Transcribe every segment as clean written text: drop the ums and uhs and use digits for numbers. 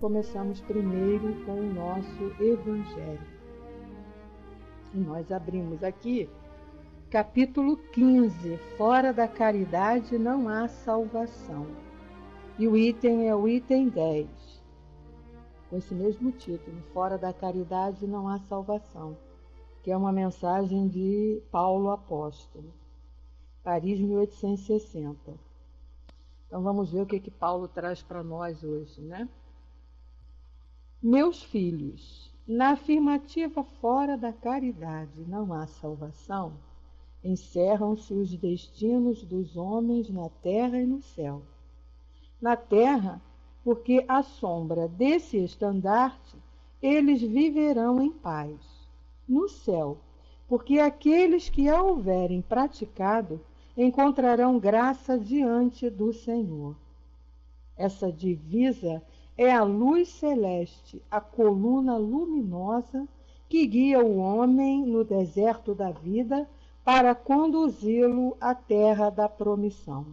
começamos primeiro com o nosso Evangelho. E nós abrimos aqui, capítulo 15, Fora da caridade não há salvação. E o item é o item 10, com esse mesmo título, Fora da caridade não há salvação, que é uma mensagem de Paulo Apóstolo, Paris, 1860. Então vamos ver o que Paulo traz para nós hoje, né? Meus filhos, na afirmativa fora da caridade não há salvação, encerram-se os destinos dos homens na terra e no céu. Na terra, porque à sombra desse estandarte eles viverão em paz. No céu, porque aqueles que a houverem praticado encontrarão graça diante do Senhor. Essa divisa é a luz celeste, a coluna luminosa que guia o homem no deserto da vida para conduzi-lo à terra da promissão.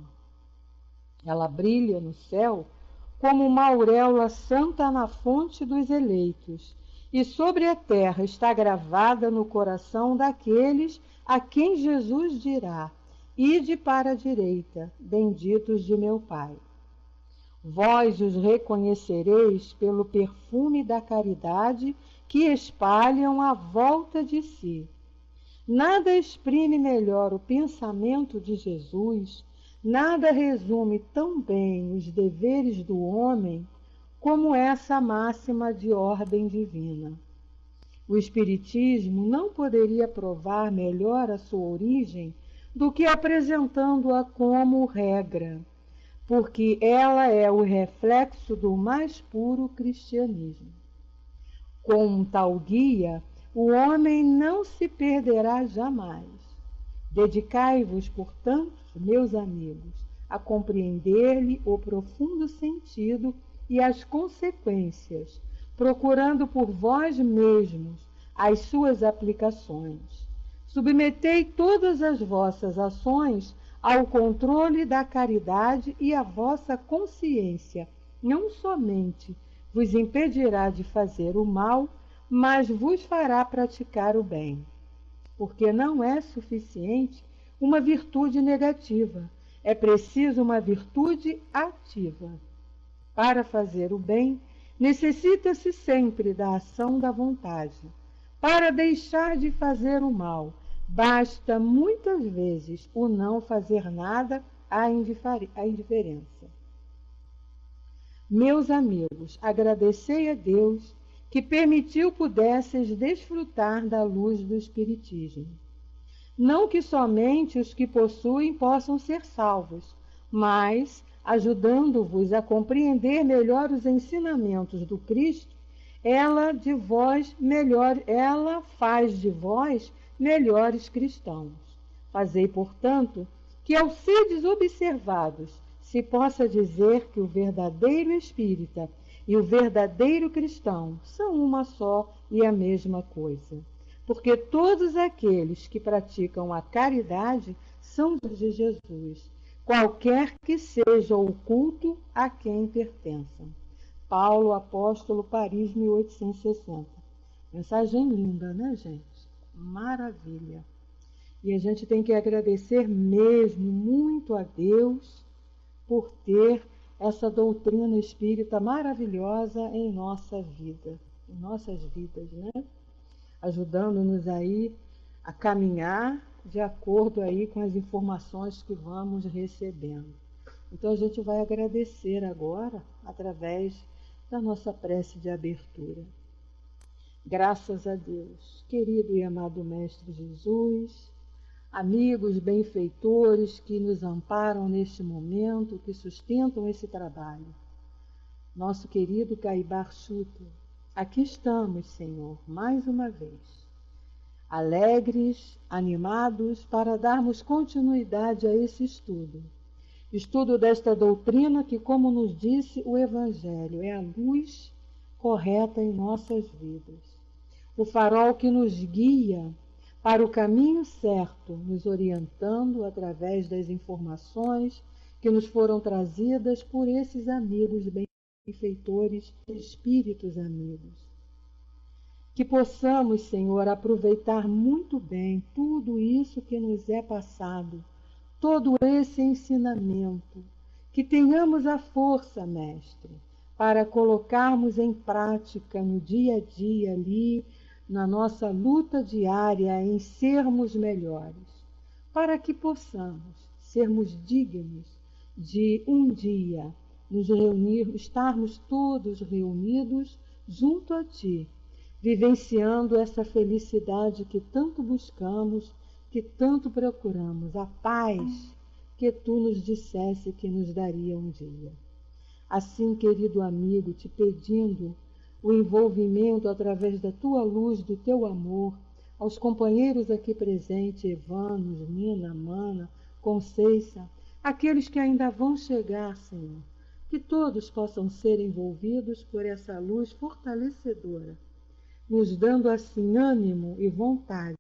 Ela brilha no céu como uma auréola santa na fonte dos eleitos, e sobre a terra está gravada no coração daqueles a quem Jesus dirá: Ide para a direita, benditos de meu Pai. Vós os reconhecereis pelo perfume da caridade que espalham à volta de si. Nada exprime melhor o pensamento de Jesus, nada resume tão bem os deveres do homem como essa máxima de ordem divina. O Espiritismo não poderia provar melhor a sua origem do que apresentando-a como regra, porque ela é o reflexo do mais puro cristianismo. Com tal guia, o homem não se perderá jamais. Dedicai-vos, portanto, meus amigos, a compreender-lhe o profundo sentido e as consequências, procurando por vós mesmos as suas aplicações. Submetei todas as vossas ações ao controle da caridade e a vossa consciência não somente vos impedirá de fazer o mal, mas vos fará praticar o bem. Porque não é suficiente uma virtude negativa, é preciso uma virtude ativa. Para fazer o bem, necessita-se sempre da ação da vontade. Para deixar de fazer o mal, basta muitas vezes o não fazer nada, a indiferença. Meus amigos, agradecei a Deus que permitiu pudesseis desfrutar da luz do Espiritismo. Não que somente os que possuem possam ser salvos, mas, ajudando-vos a compreender melhor os ensinamentos do Cristo, ela faz de vós melhores cristãos. Fazei, portanto, que ao seres observados se possa dizer que o verdadeiro espírita e o verdadeiro cristão são uma só e a mesma coisa. Porque todos aqueles que praticam a caridade são de Jesus, qualquer que seja o culto a quem pertençam. Paulo Apóstolo, Paris, 1860. Mensagem linda, né, gente? Maravilha. E a gente tem que agradecer mesmo muito a Deus por ter essa doutrina espírita maravilhosa em nossa vida, em nossas vidas, né? Ajudando-nos aí a caminhar de acordo aí com as informações que vamos recebendo. Então a gente vai agradecer agora através da nossa prece de abertura. Graças a Deus, querido e amado Mestre Jesus, amigos benfeitores que nos amparam neste momento, que sustentam esse trabalho. Nosso querido Caibar Chuto, aqui estamos, Senhor, mais uma vez, alegres, animados para darmos continuidade a esse estudo desta doutrina que, como nos disse o Evangelho, é a luz correta em nossas vidas, o farol que nos guia para o caminho certo, nos orientando através das informações que nos foram trazidas por esses amigos bem benfeitores, espíritos amigos. Que possamos, Senhor, aproveitar muito bem tudo isso que nos é passado, todo esse ensinamento, que tenhamos a força, Mestre, para colocarmos em prática no dia a dia ali, na nossa luta diária em sermos melhores, para que possamos sermos dignos de um dia nos reunir, estarmos todos reunidos junto a Ti, vivenciando essa felicidade que tanto buscamos, que tanto procuramos, a paz que Tu nos dissesse que nos daria um dia. Assim, querido amigo, te pedindo o envolvimento através da Tua luz, do Teu amor, aos companheiros aqui presentes, Evanos, Nina, Mana, Conceiça, aqueles que ainda vão chegar, Senhor, que todos possam ser envolvidos por essa luz fortalecedora, nos dando assim ânimo e vontade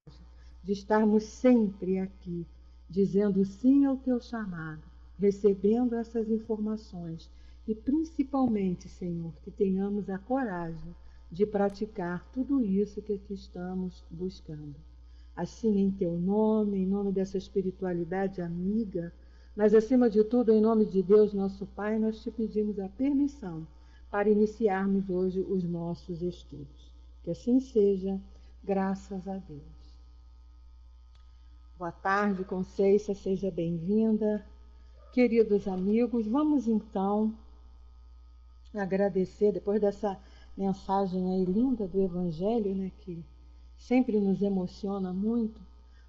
de estarmos sempre aqui, dizendo sim ao Teu chamado, recebendo essas informações e principalmente, Senhor, que tenhamos a coragem de praticar tudo isso que aqui estamos buscando. Assim, em Teu nome, em nome dessa espiritualidade amiga, mas acima de tudo, em nome de Deus, nosso Pai, nós Te pedimos a permissão para iniciarmos hoje os nossos estudos. Que assim seja, graças a Deus. Boa tarde, Conceiça, seja bem-vinda. Queridos amigos, vamos então agradecer, depois dessa mensagem aí linda do Evangelho, né, que sempre nos emociona muito,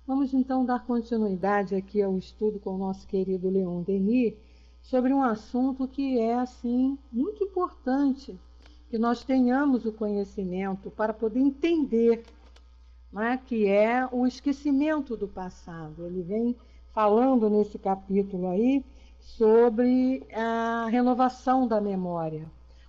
vamos então dar continuidade aqui ao estudo com o nosso querido Leon Denis, sobre um assunto que é, assim, muito importante, que nós tenhamos o conhecimento para poder entender, né, que é o esquecimento do passado. Ele vem falando nesse capítulo aí sobre a renovação da memória.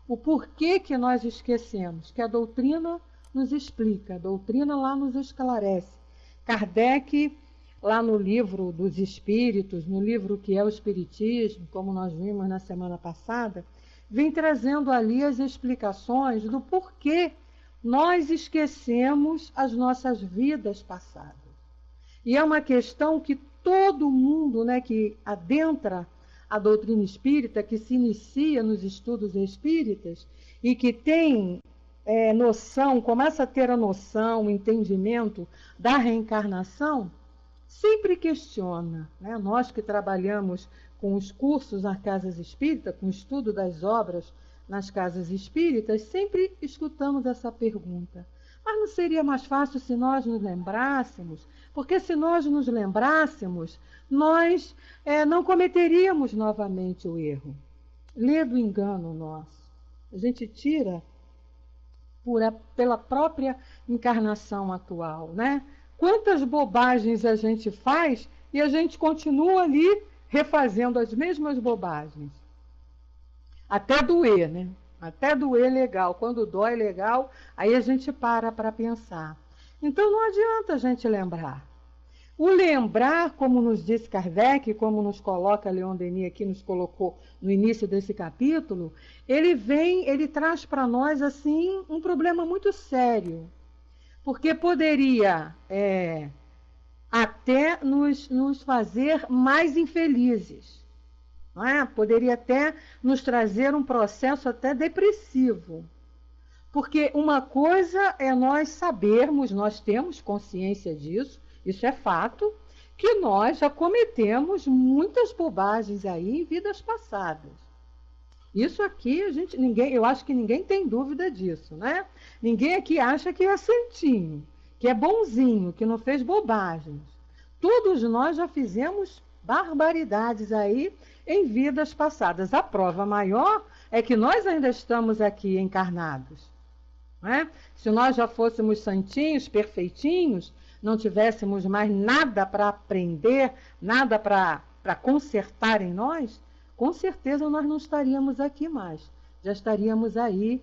O porquê que nós esquecemos, que a doutrina nos explica, a doutrina lá nos esclarece. Kardec, lá no livro dos Espíritos, no livro que é o Espiritismo, como nós vimos na semana passada, vem trazendo ali as explicações do porquê nós esquecemos as nossas vidas passadas. E é uma questão que todo mundo, né, que adentra a doutrina espírita, que se inicia nos estudos espíritas e que tem noção, começa a ter a noção, o entendimento da reencarnação, sempre questiona, né? Nós que trabalhamos com os cursos nas casas espíritas, com o estudo das obras nas casas espíritas, sempre escutamos essa pergunta. Mas não seria mais fácil se nós nos lembrássemos? Porque se nós nos lembrássemos, nós não cometeríamos novamente o erro. Lê do engano nosso. A gente tira pela própria encarnação atual, né? Quantas bobagens a gente faz e a gente continua ali refazendo as mesmas bobagens. Até doer, né? Até doer legal. Quando dói legal, aí a gente para pensar. Então não adianta a gente lembrar. O lembrar, como nos disse Kardec, como nos coloca Leon Denis aqui, nos colocou no início desse capítulo, ele traz para nós assim um problema muito sério. Porque poderia até nos fazer mais infelizes. Não é? Poderia até nos trazer um processo até depressivo. Porque uma coisa é nós sabermos, nós temos consciência disso, isso é fato, que nós já cometemos muitas bobagens aí em vidas passadas. Isso aqui, eu acho que ninguém tem dúvida disso, né? Ninguém aqui acha que é santinho, que é bonzinho, que não fez bobagens. Todos nós já fizemos barbaridades aí em vidas passadas. A prova maior é que nós ainda estamos aqui encarnados. Né? Se nós já fôssemos santinhos, perfeitinhos, não tivéssemos mais nada para aprender, nada para consertar em nós, com certeza nós não estaríamos aqui mais. Já estaríamos aí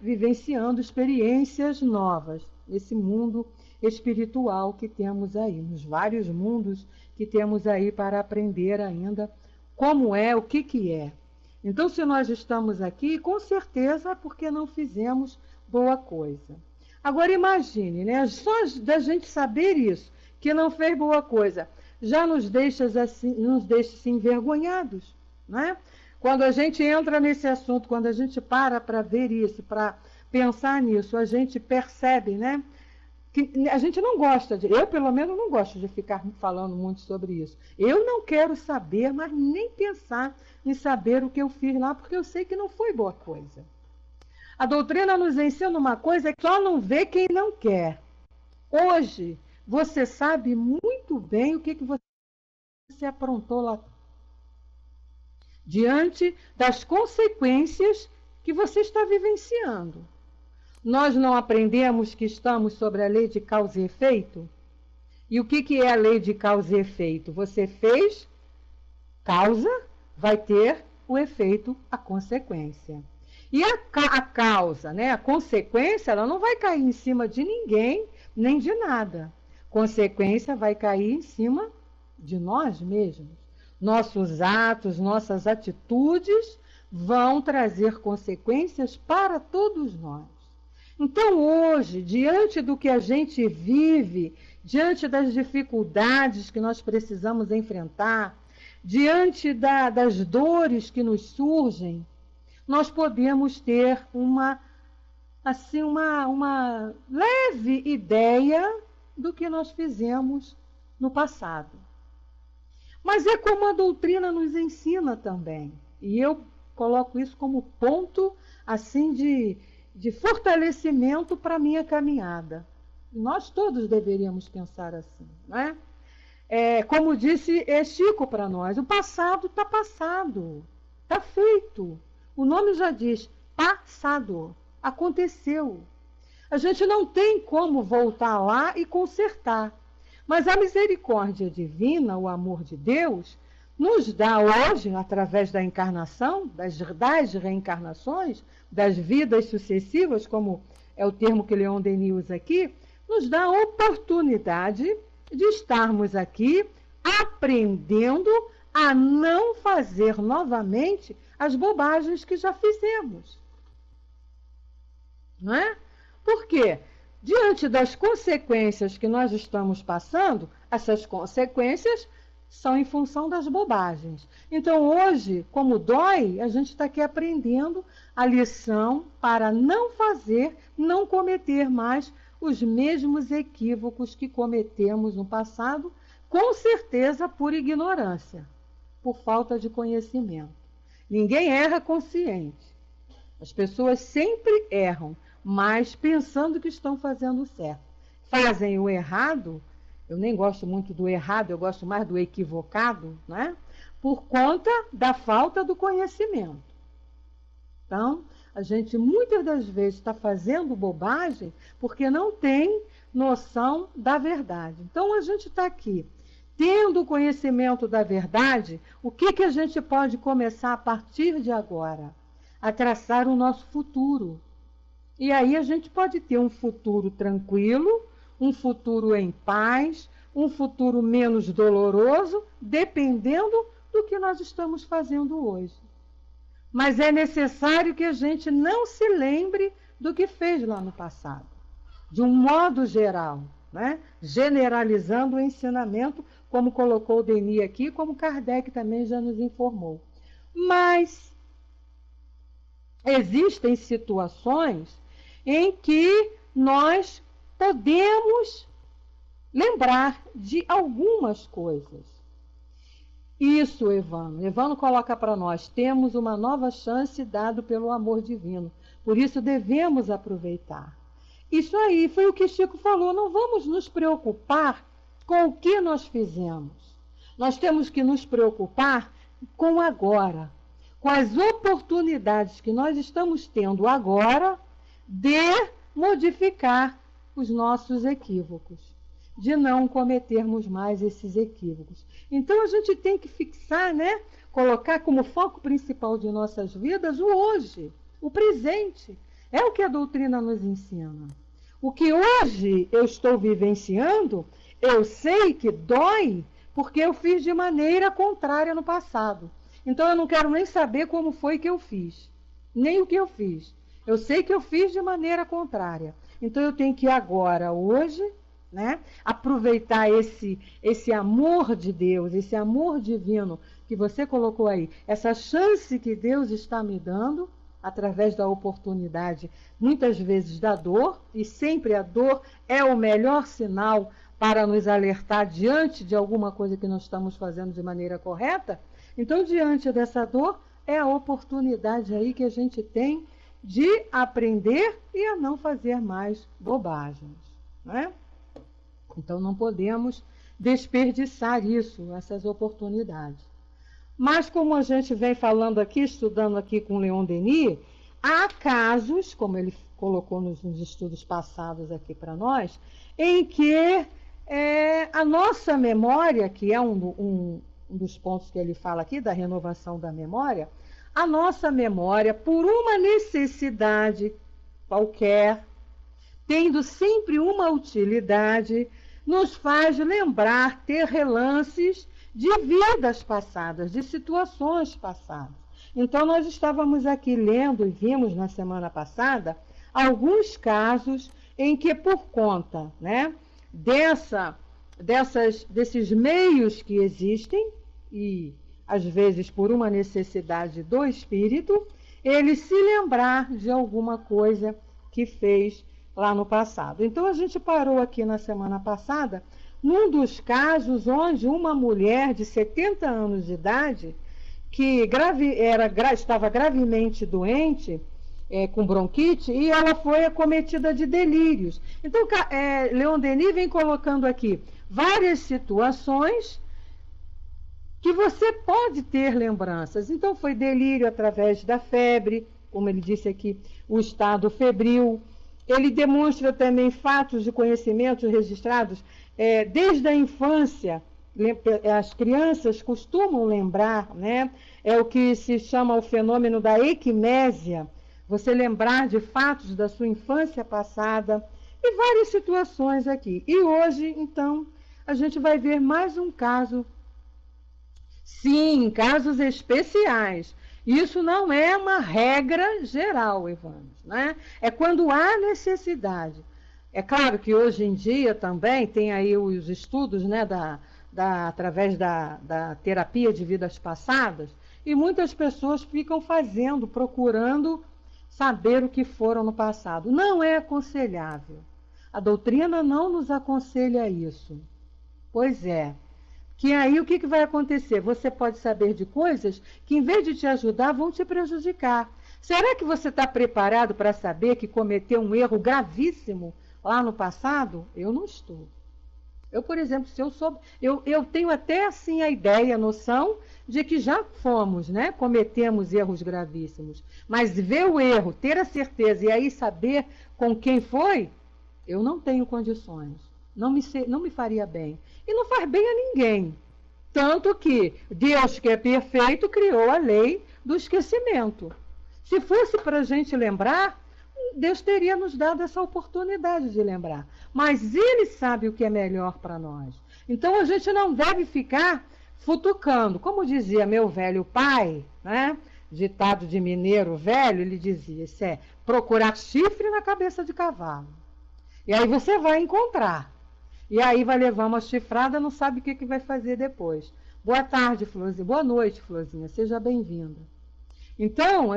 vivenciando experiências novas nesse mundo espiritual que temos aí, nos vários mundos que temos aí para aprender ainda como é, o que é. Então, se nós estamos aqui, com certeza é porque não fizemos boa coisa. Agora imagine, né? Só da gente saber isso, que não fez boa coisa, já nos deixa assim envergonhados, né? Quando a gente entra nesse assunto, quando a gente para ver isso, para pensar nisso, a gente percebe, né? Que a gente não gosta eu pelo menos não gosto de ficar falando muito sobre isso. Eu não quero saber, mas nem pensar em saber o que eu fiz lá, porque eu sei que não foi boa coisa. A doutrina nos ensina uma coisa que só não vê quem não quer. Hoje, você sabe muito bem o que você aprontou lá, diante das consequências que você está vivenciando. Nós não aprendemos que estamos sobre a lei de causa e efeito? E o que é a lei de causa e efeito? Você fez causa, vai ter o efeito, a consequência. E a causa, né, a consequência, ela não vai cair em cima de ninguém, nem de nada. Consequência vai cair em cima de nós mesmos. Nossos atos, nossas atitudes vão trazer consequências para todos nós. Então, hoje, diante do que a gente vive, diante das dificuldades que nós precisamos enfrentar, diante das dores que nos surgem, nós podemos ter uma leve ideia do que nós fizemos no passado. Mas é como a doutrina nos ensina também. E eu coloco isso como ponto assim de fortalecimento para a minha caminhada. Nós todos deveríamos pensar assim, né? Como disse Chico para nós, o passado está passado, está feito. O nome já diz, passado, aconteceu. A gente não tem como voltar lá e consertar. Mas a misericórdia divina, o amor de Deus, nos dá hoje, através da encarnação, das reencarnações, das vidas sucessivas, como é o termo que Leon Denis usa aqui, nos dá a oportunidade de estarmos aqui aprendendo a não fazer novamente as bobagens que já fizemos. Não é? Por quê? Diante das consequências que nós estamos passando, essas consequências são em função das bobagens. Então, hoje, como dói, a gente está aqui aprendendo a lição para não fazer, não cometer mais os mesmos equívocos que cometemos no passado, com certeza por ignorância, por falta de conhecimento. Ninguém erra consciente. As pessoas sempre erram, mas pensando que estão fazendo certo. Fazem o errado, eu nem gosto muito do errado, eu gosto mais do equivocado, né? Por conta da falta do conhecimento. Então, a gente muitas das vezes está fazendo bobagem porque não tem noção da verdade. Então, a gente está aqui, tendo o conhecimento da verdade, o que a gente pode começar a partir de agora? A traçar o nosso futuro. E aí a gente pode ter um futuro tranquilo, um futuro em paz, um futuro menos doloroso, dependendo do que nós estamos fazendo hoje. Mas é necessário que a gente não se lembre do que fez lá no passado, de um modo geral, né? Generalizando o ensinamento, como colocou o Denis aqui, como Kardec também já nos informou. Mas existem situações em que nós podemos lembrar de algumas coisas. Isso, Evano coloca para nós, temos uma nova chance dada pelo amor divino, por isso devemos aproveitar. Isso aí foi o que Chico falou, não vamos nos preocupar com o que nós fizemos. Nós temos que nos preocupar com o agora, com as oportunidades que nós estamos tendo agora de modificar os nossos equívocos, de não cometermos mais esses equívocos. Então a gente tem que fixar, né, colocar como foco principal de nossas vidas o hoje, o presente. É o que a doutrina nos ensina. O que hoje eu estou vivenciando, eu sei que dói porque eu fiz de maneira contrária no passado. Então eu não quero nem saber como foi que eu fiz, nem o que eu fiz. Eu sei que eu fiz de maneira contrária. Então eu tenho que agora, hoje, né, aproveitar esse amor de Deus, esse amor divino que você colocou aí, essa chance que Deus está me dando, através da oportunidade, muitas vezes da dor, e sempre a dor é o melhor sinal para nos alertar diante de alguma coisa que nós estamos fazendo de maneira correta. Então, diante dessa dor, é a oportunidade aí que a gente tem de aprender e a não fazer mais bobagens, né? Então, não podemos desperdiçar isso, essas oportunidades. Mas, como a gente vem falando aqui, estudando aqui com Leon Denis, há casos, como ele colocou nos estudos passados aqui para nós, em que a nossa memória, que é um dos pontos que ele fala aqui, da renovação da memória, a nossa memória, por uma necessidade qualquer, tendo sempre uma utilidade, nos faz lembrar, ter relances de vidas passadas, de situações passadas. Então, nós estávamos aqui lendo e vimos na semana passada alguns casos em que, por conta, né, desses meios que existem, e às vezes por uma necessidade do espírito, ele se lembrar de alguma coisa que fez lá no passado. Então, a gente parou aqui na semana passada num dos casos onde uma mulher de 70 anos de idade, que estava gravemente doente, com bronquite, e ela foi acometida de delírios. Então, Leon Denis vem colocando aqui várias situações que você pode ter lembranças. Então, foi delírio através da febre, como ele disse aqui, o estado febril. Ele demonstra também fatos de conhecimento registrados desde a infância. As crianças costumam lembrar, né? É o que se chama o fenômeno da equimésia, você lembrar de fatos da sua infância passada, e várias situações aqui. E hoje, então, a gente vai ver mais um caso. Sim, casos especiais. Isso não é uma regra geral, Evandro, né? É quando há necessidade. É claro que hoje em dia também tem aí os estudos, né, através da terapia de vidas passadas, e muitas pessoas ficam procurando saber o que foram no passado. Não é aconselhável. A doutrina não nos aconselha isso. Pois é. Que aí o que vai acontecer? Você pode saber de coisas que, em vez de te ajudar, vão te prejudicar. Será que você está preparado para saber que cometeu um erro gravíssimo lá no passado? Eu não estou. Eu, por exemplo, se eu soube, eu tenho até assim a ideia, a noção de que já fomos, né? Cometemos erros gravíssimos. Mas ver o erro, ter a certeza e aí saber com quem foi, eu não tenho condições. Não me faria bem. E não faz bem a ninguém. Tanto que Deus, que é perfeito, criou a lei do esquecimento. Se fosse para a gente lembrar, Deus teria nos dado essa oportunidade de lembrar. Mas Ele sabe o que é melhor para nós. Então a gente não deve ficar futucando. Como dizia meu velho pai, né? Ditado de mineiro velho, ele dizia, isso é procurar chifre na cabeça de cavalo. E aí você vai encontrar. E aí vai levar uma chifrada, não sabe o que vai fazer depois. Boa tarde, Florzinha. Boa noite, Florzinha. Seja bem-vinda. Então,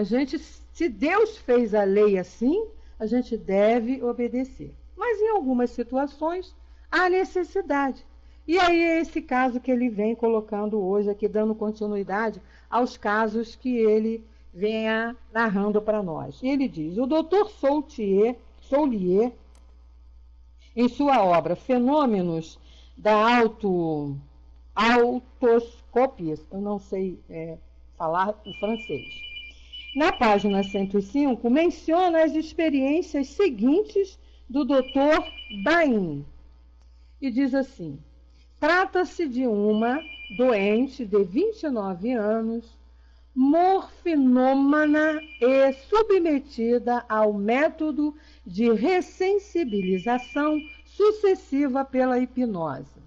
se Deus fez a lei assim, a gente deve obedecer. Mas em algumas situações, há necessidade. E aí é esse caso que ele vem colocando hoje aqui, dando continuidade aos casos que ele vem narrando para nós. E ele diz, o Dr. Soulier, em sua obra Fenômenos da Autoscopia, eu não sei falar o francês, na página 105, menciona as experiências seguintes do Dr. Bain. E diz assim, trata-se de uma doente de 29 anos, morfinômana e submetida ao método de ressensibilização sucessiva pela hipnose.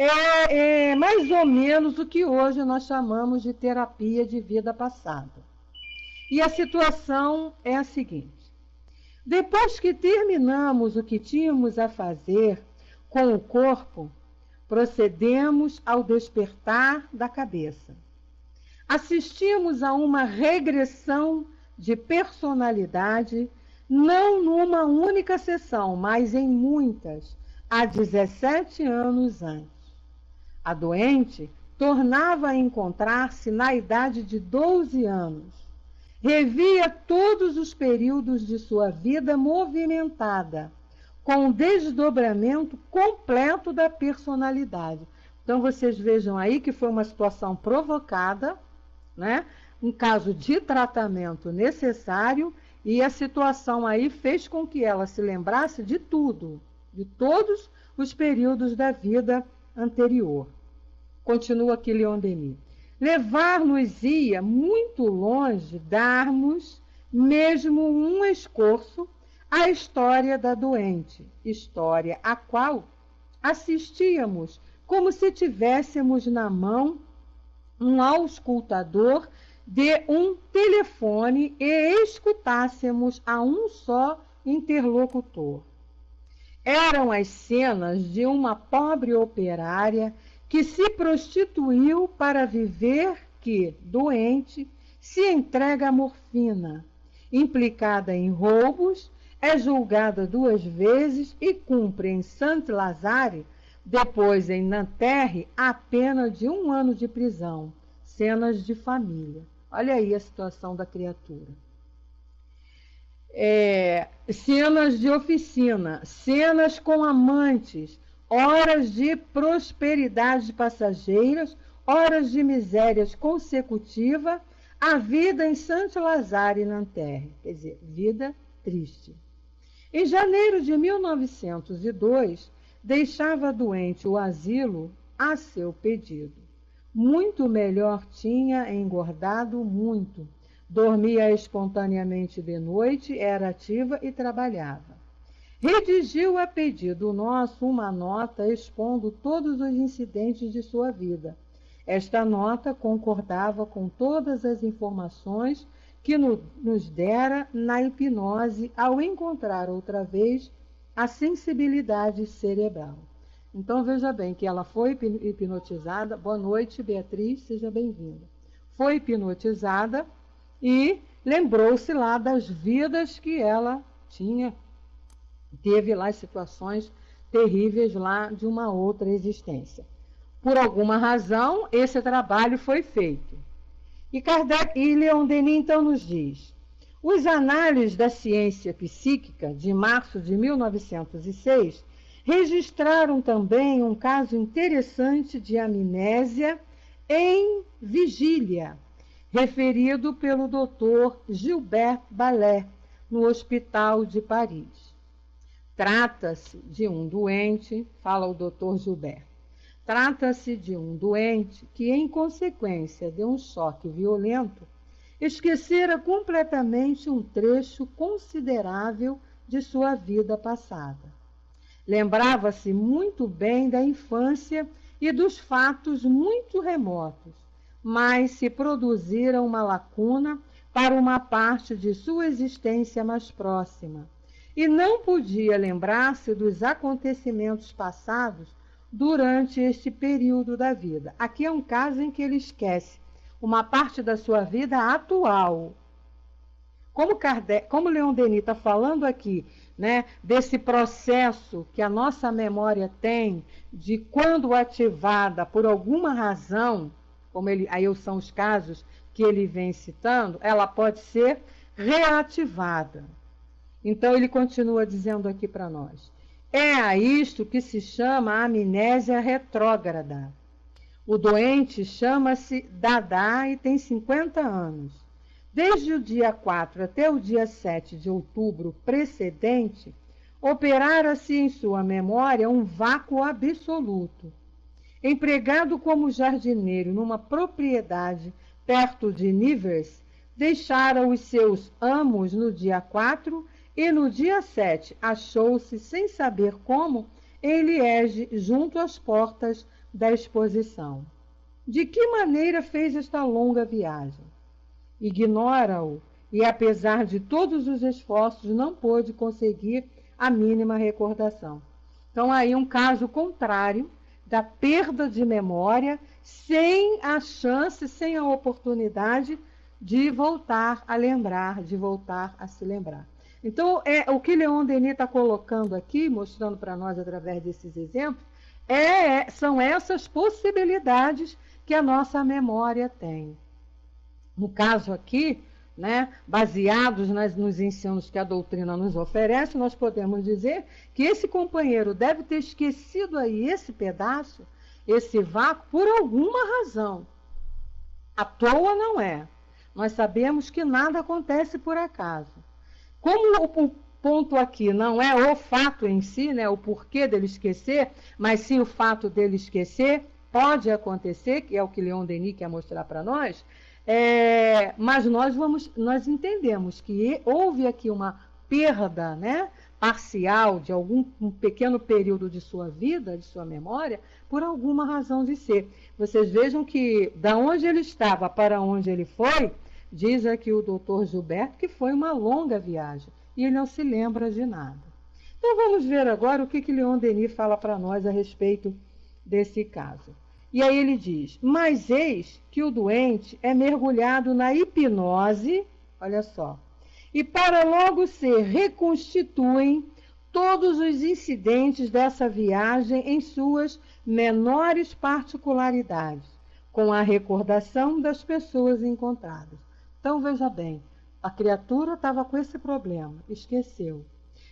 É mais ou menos o que hoje nós chamamos de terapia de vida passada. E a situação é a seguinte: depois que terminamos o que tínhamos a fazer com o corpo, procedemos ao despertar da cabeça. Assistimos a uma regressão de personalidade, não numa única sessão, mas em muitas, há 17 anos antes. A doente tornava a encontrar-se na idade de 12 anos. Revia todos os períodos de sua vida movimentada, com um desdobramento completo da personalidade. Então, vocês vejam aí que foi uma situação provocada, né? Um caso de tratamento necessário, e a situação aí fez com que ela se lembrasse de tudo, de todos os períodos da vida anterior. Continua aqui Leon Denis. Levar-nos-ia muito longe darmos mesmo um esforço à história da doente, história a qual assistíamos como se tivéssemos na mão um auscultador de um telefone e escutássemos a um só interlocutor. Eram as cenas de uma pobre operária que se prostituiu para viver, que, doente, se entrega à morfina, implicada em roubos, é julgada 2 vezes e cumpre em Saint-Lazare, depois em Nanterre, a pena de 1 ano de prisão. Cenas de família. Olha aí a situação da criatura. Cenas de oficina, cenas com amantes, horas de prosperidade passageiras, horas de misérias consecutiva, a vida em Saint-Lazare e Nanterre, quer dizer, vida triste. Em janeiro de 1902, deixava doente o asilo a seu pedido. Muito melhor tinha engordado muito, dormia espontaneamente de noite, era ativa e trabalhava. Redigiu a pedido nosso uma nota expondo todos os incidentes de sua vida. Esta nota concordava com todas as informações que nos dera na hipnose ao encontrar outra vez a sensibilidade cerebral. Então veja bem que ela foi hipnotizada. Boa noite, Beatriz, seja bem-vinda. Foi hipnotizada e lembrou-se lá das vidas que ela teve lá situações terríveis lá de uma outra existência. Por alguma razão, esse trabalho foi feito. E Leon Denis então nos diz: os análises da ciência psíquica de março de 1906 registraram também um caso interessante de amnésia em vigília, referido pelo Dr. Gilbert Ballet, no Hospital de Paris. Trata-se de um doente, fala o Dr. Gilbert, trata-se de um doente que, em consequência de um choque violento, esquecera completamente um trecho considerável de sua vida passada. Lembrava-se muito bem da infância e dos fatos muito remotos, mas se produzira uma lacuna para uma parte de sua existência mais próxima, e não podia lembrar-se dos acontecimentos passados durante este período da vida. Aqui é um caso em que ele esquece uma parte da sua vida atual. Como Leon Denis está falando aqui, né, desse processo que a nossa memória tem de quando ativada por alguma razão, aí são os casos que ele vem citando, ela pode ser reativada. Então ele continua dizendo aqui para nós: é a isto que se chama amnésia retrógrada. O doente chama-se Dada e tem 50 anos. Desde o dia 4 até o dia 7 de outubro precedente, operara-se em sua memória um vácuo absoluto. Empregado como jardineiro numa propriedade perto de Nivers, deixara os seus amos no dia 4 e no dia 7 achou-se, sem saber como, em Liege, junto às portas da exposição. De que maneira fez esta longa viagem? Ignora-o e, apesar de todos os esforços, não pôde conseguir a mínima recordação. Então, aí um caso contrário da perda de memória, sem a chance, sem a oportunidade de voltar a lembrar, de voltar a se lembrar. Então, o que Leon Denis está colocando aqui, mostrando para nós através desses exemplos, são essas possibilidades que a nossa memória tem. No caso aqui, né, baseados nos ensinos que a doutrina nos oferece, nós podemos dizer que esse companheiro deve ter esquecido aí esse pedaço, esse vácuo, por alguma razão. À toa não é. Nós sabemos que nada acontece por acaso. Como o ponto aqui não é o fato em si, né, o porquê dele esquecer, mas sim o fato dele esquecer, pode acontecer, que é o que Leon Denis quer mostrar para nós, mas nós entendemos que houve aqui uma perda, né, parcial de um pequeno período de sua vida, de sua memória, por alguma razão de ser. Vocês vejam que da onde ele estava para onde ele foi, diz aqui o doutor Gilberto que foi uma longa viagem e ele não se lembra de nada. Então vamos ver agora o que Leon Denis fala para nós a respeito desse caso. E aí ele diz: mas eis que o doente é mergulhado na hipnose, olha só, e para logo se reconstituem todos os incidentes dessa viagem em suas menores particularidades, com a recordação das pessoas encontradas. Então veja bem, a criatura estava com esse problema, esqueceu.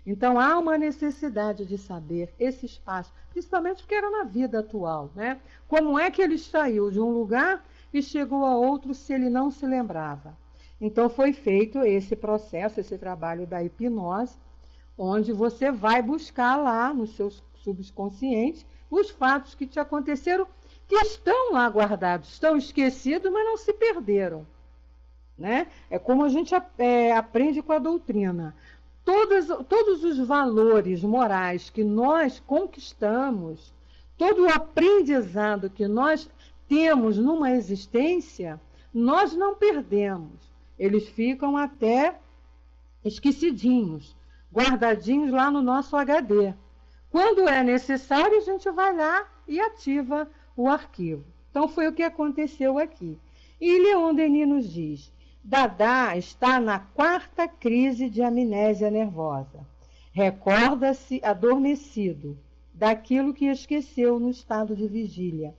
Então, há uma necessidade de saber esse espaço, principalmente porque era na vida atual, né? Como é que ele saiu de um lugar e chegou a outro se ele não se lembrava? Então, foi feito esse processo, esse trabalho da hipnose, onde você vai buscar lá no seu subconsciente os fatos que te aconteceram, que estão lá guardados, estão esquecidos, mas não se perderam, né? É como a gente aprende com a doutrina. Todos os valores morais que nós conquistamos, todo o aprendizado que nós temos numa existência, nós não perdemos. Eles ficam até esquecidinhos, guardadinhos lá no nosso HD. Quando é necessário, a gente vai lá e ativa o arquivo. Então, foi o que aconteceu aqui. E Leon Denis nos diz: Dada está na 4ª crise de amnésia nervosa. Recorda-se adormecido daquilo que esqueceu no estado de vigília,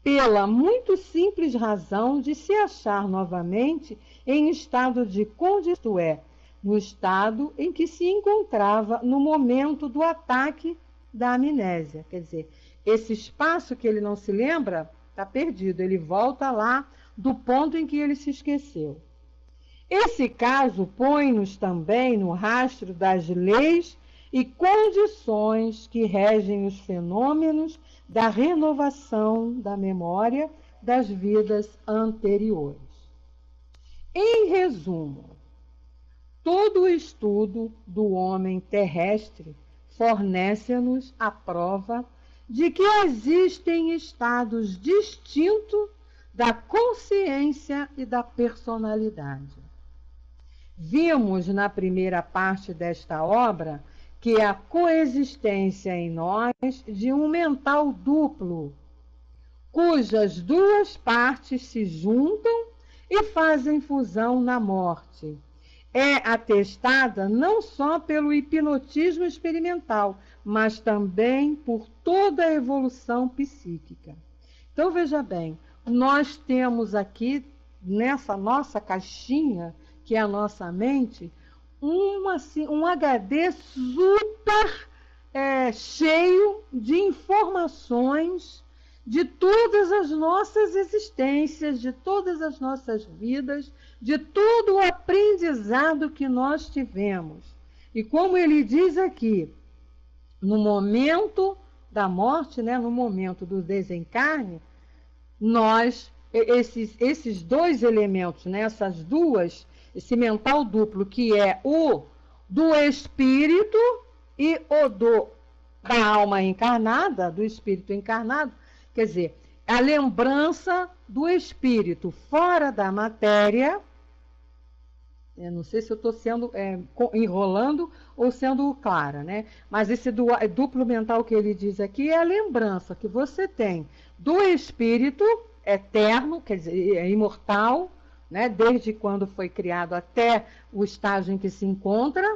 pela muito simples razão de se achar novamente em estado de condição, isto é, no estado em que se encontrava no momento do ataque da amnésia. Quer dizer, esse espaço que ele não se lembra está perdido, ele volta lá do ponto em que ele se esqueceu. Esse caso põe-nos também no rastro das leis e condições que regem os fenômenos da renovação da memória das vidas anteriores. Em resumo, todo o estudo do homem terrestre fornece-nos a prova de que existem estados distintos da consciência e da personalidade. Vimos na primeira parte desta obra que a coexistência em nós de um mental duplo, cujas duas partes se juntam e fazem fusão na morte, é atestada não só pelo hipnotismo experimental, mas também por toda a evolução psíquica. Então, veja bem, nós temos aqui, nessa nossa caixinha, que é a nossa mente, um HD super cheio de informações de todas as nossas existências, de todas as nossas vidas, de todo o aprendizado que nós tivemos. E como ele diz aqui, no momento da morte, né, no momento do desencarne, esses dois elementos, né, esse mental duplo, que é o do espírito e o da alma encarnada, do espírito encarnado, Quer dizer, a lembrança do espírito fora da matéria. Eu não sei se eu estou sendo enrolando ou sendo clara, né? Mas esse duplo mental que ele diz aqui é a lembrança que você tem do espírito eterno, quer dizer, é imortal, né? Desde quando foi criado até o estágio em que se encontra.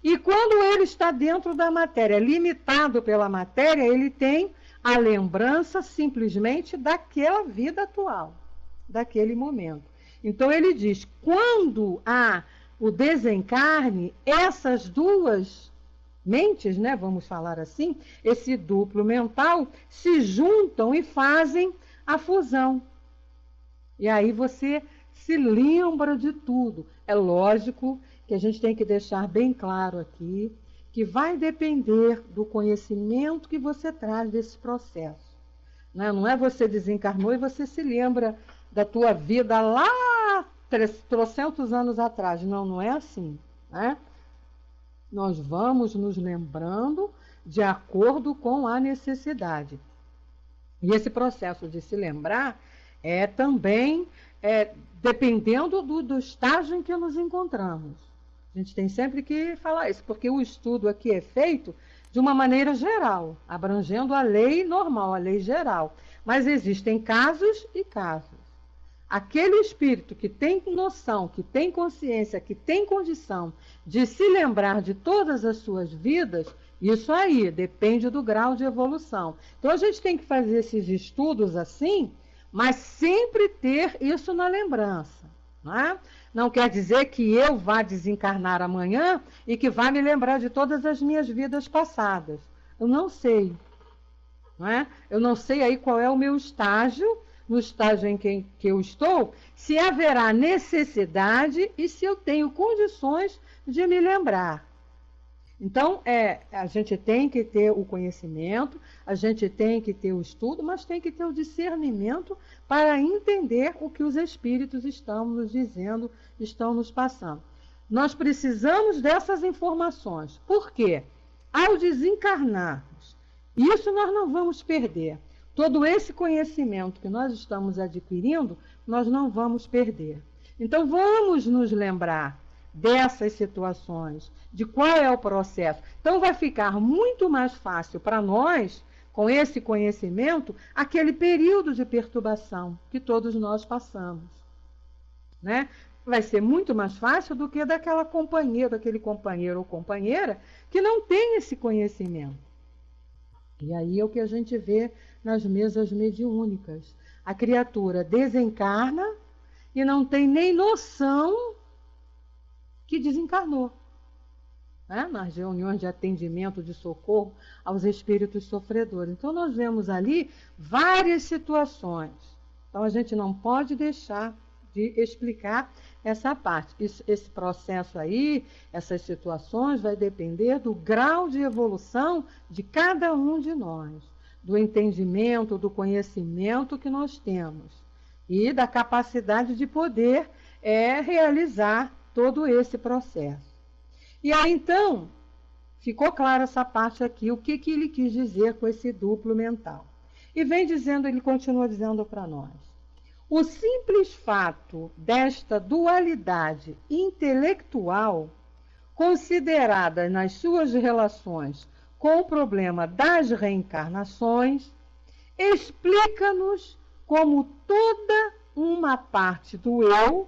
E quando ele está dentro da matéria, limitado pela matéria, ele tem a lembrança simplesmente daquela vida atual, daquele momento. Então ele diz, quando há o desencarne, essas duas mentes, né, vamos falar assim, esse duplo mental, se juntam e fazem a fusão. E aí você se lembra de tudo. É lógico que a gente tem que deixar bem claro aqui que vai depender do conhecimento que você traz desse processo. Não é você desencarnou e você se lembra da tua vida lá 300 anos atrás. Não, não é assim, né? Nós vamos nos lembrando de acordo com a necessidade. E esse processo de se lembrar é também dependendo do estágio em que nos encontramos. A gente tem sempre que falar isso, porque o estudo aqui é feito de uma maneira geral, abrangendo a lei normal, a lei geral. Mas existem casos e casos. Aquele espírito que tem noção, que tem consciência, que tem condição de se lembrar de todas as suas vidas, isso aí depende do grau de evolução. Então a gente tem que fazer esses estudos assim, mas sempre ter isso na lembrança. Não é? Não quer dizer que eu vá desencarnar amanhã e que vá me lembrar de todas as minhas vidas passadas. Eu não sei. Não é? Eu não sei aí qual é o meu estágio, no estágio em que eu estou, se haverá necessidade e se eu tenho condições de me lembrar. Então, a gente tem que ter o conhecimento, a gente tem que ter o estudo, mas tem que ter o discernimento para entender o que os espíritos estão nos dizendo, estão nos passando. Nós precisamos dessas informações. Por quê? Ao desencarnarmos, isso nós não vamos perder. Todo esse conhecimento que nós estamos adquirindo, nós não vamos perder. Então, vamos nos lembrar dessas situações, de qual é o processo. Então vai ficar muito mais fácil para nós, com esse conhecimento, aquele período de perturbação que todos nós passamos. Né? Vai ser muito mais fácil do que daquela companhia, daquele companheiro ou companheira que não tem esse conhecimento. E aí é o que a gente vê nas mesas mediúnicas. A criatura desencarna e não tem nem noção que desencarnou, né? Nas reuniões de atendimento, de socorro aos espíritos sofredores. Então, nós vemos ali várias situações. Então, a gente não pode deixar de explicar essa parte. Esse processo aí, essas situações, vai depender do grau de evolução de cada um de nós, do entendimento, do conhecimento que nós temos e da capacidade de poder realizar todo esse processo. E aí, então, ficou clara essa parte aqui, o que ele quis dizer com esse duplo mental. E vem dizendo, ele continua dizendo para nós, o simples fato desta dualidade intelectual, considerada nas suas relações com o problema das reencarnações, explica-nos como toda uma parte do eu,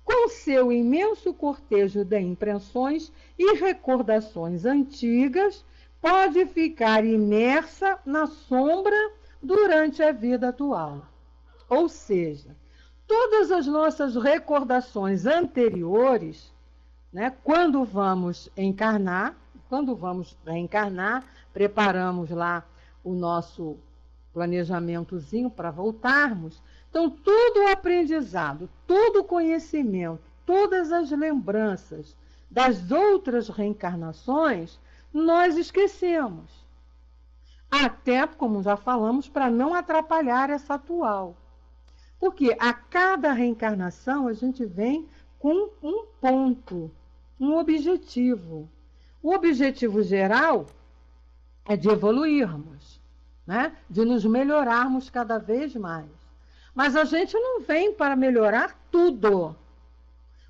com seu imenso cortejo de impressões e recordações antigas, pode ficar imersa na sombra durante a vida atual. Ou seja, todas as nossas recordações anteriores, né, quando vamos reencarnar, preparamos lá o nosso planejamentozinho para voltarmos. Então, todo o aprendizado, todo o conhecimento, todas as lembranças das outras reencarnações, nós esquecemos. Até, como já falamos, para não atrapalhar essa atual. Porque a cada reencarnação a gente vem com um ponto, um objetivo. O objetivo geral é de evoluirmos. né? De nos melhorarmos cada vez mais. Mas a gente não vem para melhorar tudo.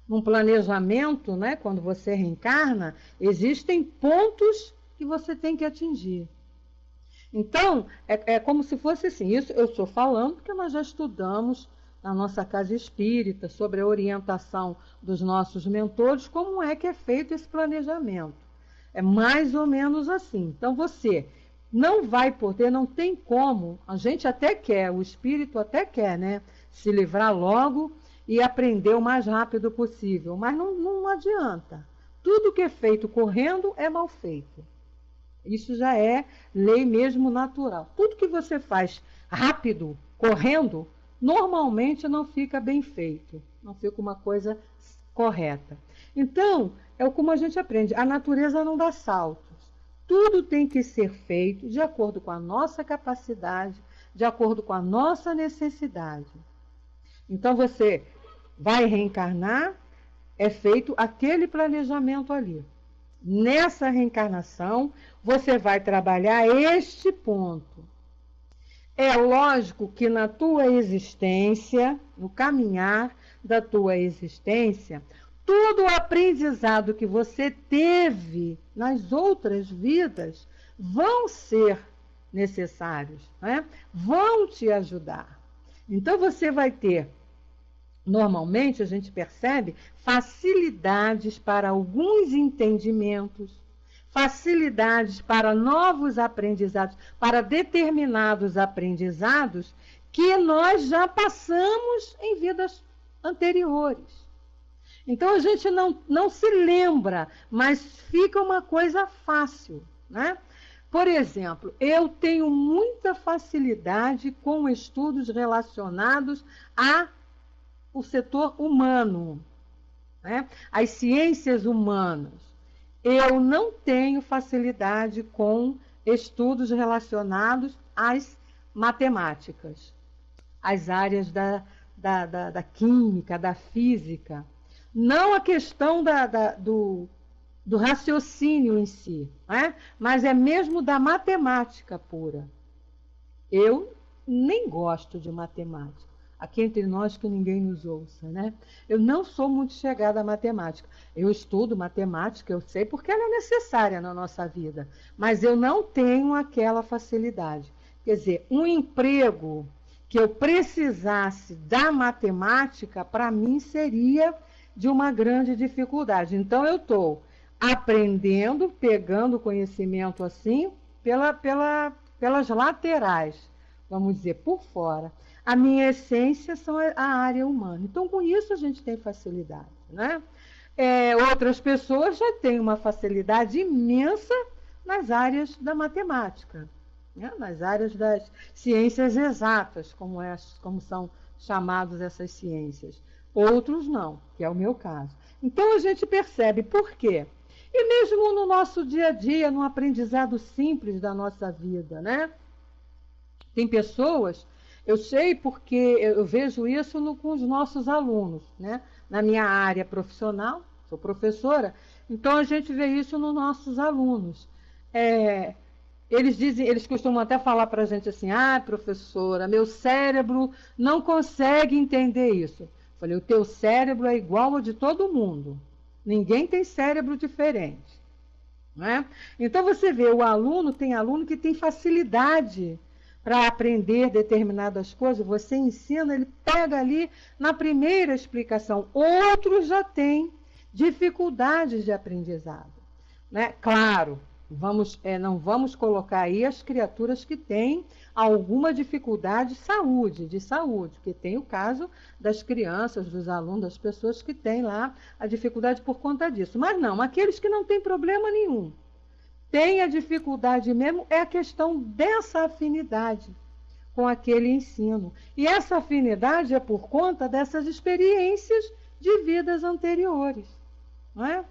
Num planejamento, né, quando você reencarna, existem pontos que você tem que atingir. Então, é como se fosse assim, isso eu estou falando porque nós já estudamos na nossa casa espírita sobre a orientação dos nossos mentores, como é que é feito esse planejamento. É mais ou menos assim. Então, você não vai poder, não tem como, a gente até quer, o espírito até quer, né, se livrar logo e aprender o mais rápido possível, mas não adianta. Tudo que é feito correndo é mal feito. Isso já é lei mesmo natural. Tudo que você faz rápido, correndo, normalmente não fica bem feito, não fica uma coisa correta. Então, é como a gente aprende, a natureza não dá saltos. Tudo tem que ser feito de acordo com a nossa capacidade, de acordo com a nossa necessidade. Então, você vai reencarnar, é feito aquele planejamento ali. Nessa reencarnação, você vai trabalhar este ponto. É lógico que na tua existência, no caminhar da tua existência, todo o aprendizado que você teve nas outras vidas vão ser necessários, né? Vão te ajudar. Então você vai ter, normalmente a gente percebe, facilidades para alguns entendimentos, facilidades para novos aprendizados, para determinados aprendizados que nós já passamos em vidas anteriores. Então a gente não se lembra, mas fica uma coisa fácil, né? Por exemplo, eu tenho muita facilidade com estudos relacionados ao setor humano, né? As ciências humanas. Eu não tenho facilidade com estudos relacionados às matemáticas, às áreas da química, da física. Não a questão do raciocínio em si, né? Mas é mesmo da matemática pura. Eu nem gosto de matemática. Aqui entre nós que ninguém nos ouça, né? Eu não sou muito chegada à matemática. Eu estudo matemática, eu sei, porque ela é necessária na nossa vida. Mas eu não tenho aquela facilidade. Quer dizer, um emprego que eu precisasse da matemática, para mim seria de uma grande dificuldade. Então eu estou aprendendo, pegando conhecimento assim, pelas laterais, vamos dizer, por fora. A minha essência são a área humana. Então, com isso, a gente tem facilidade, né? Outras pessoas já têm uma facilidade imensa nas áreas da matemática, né? Nas áreas das ciências exatas, como são chamadas essas ciências. Outros não, que é o meu caso. Então, a gente percebe por quê. E mesmo no nosso dia a dia, no aprendizado simples da nossa vida, né? Tem pessoas... Eu sei porque eu vejo isso com os nossos alunos, né? Na minha área profissional, sou professora, então a gente vê isso nos nossos alunos. Eles costumam até falar para a gente assim, professora, meu cérebro não consegue entender isso. Eu falei, o teu cérebro é igual ao de todo mundo. Ninguém tem cérebro diferente, né? Então você vê, tem aluno que tem facilidade para aprender determinadas coisas, você ensina, ele pega ali na primeira explicação. Outros já têm dificuldades de aprendizado, né? Claro, não vamos colocar aí as criaturas que têm alguma dificuldade de saúde, porque tem o caso das crianças, dos alunos, das pessoas que têm lá a dificuldade por conta disso. Mas não, aqueles que não têm problema nenhum. Tem a dificuldade mesmo, é a questão dessa afinidade com aquele ensino. E essa afinidade é por conta dessas experiências de vidas anteriores, não é?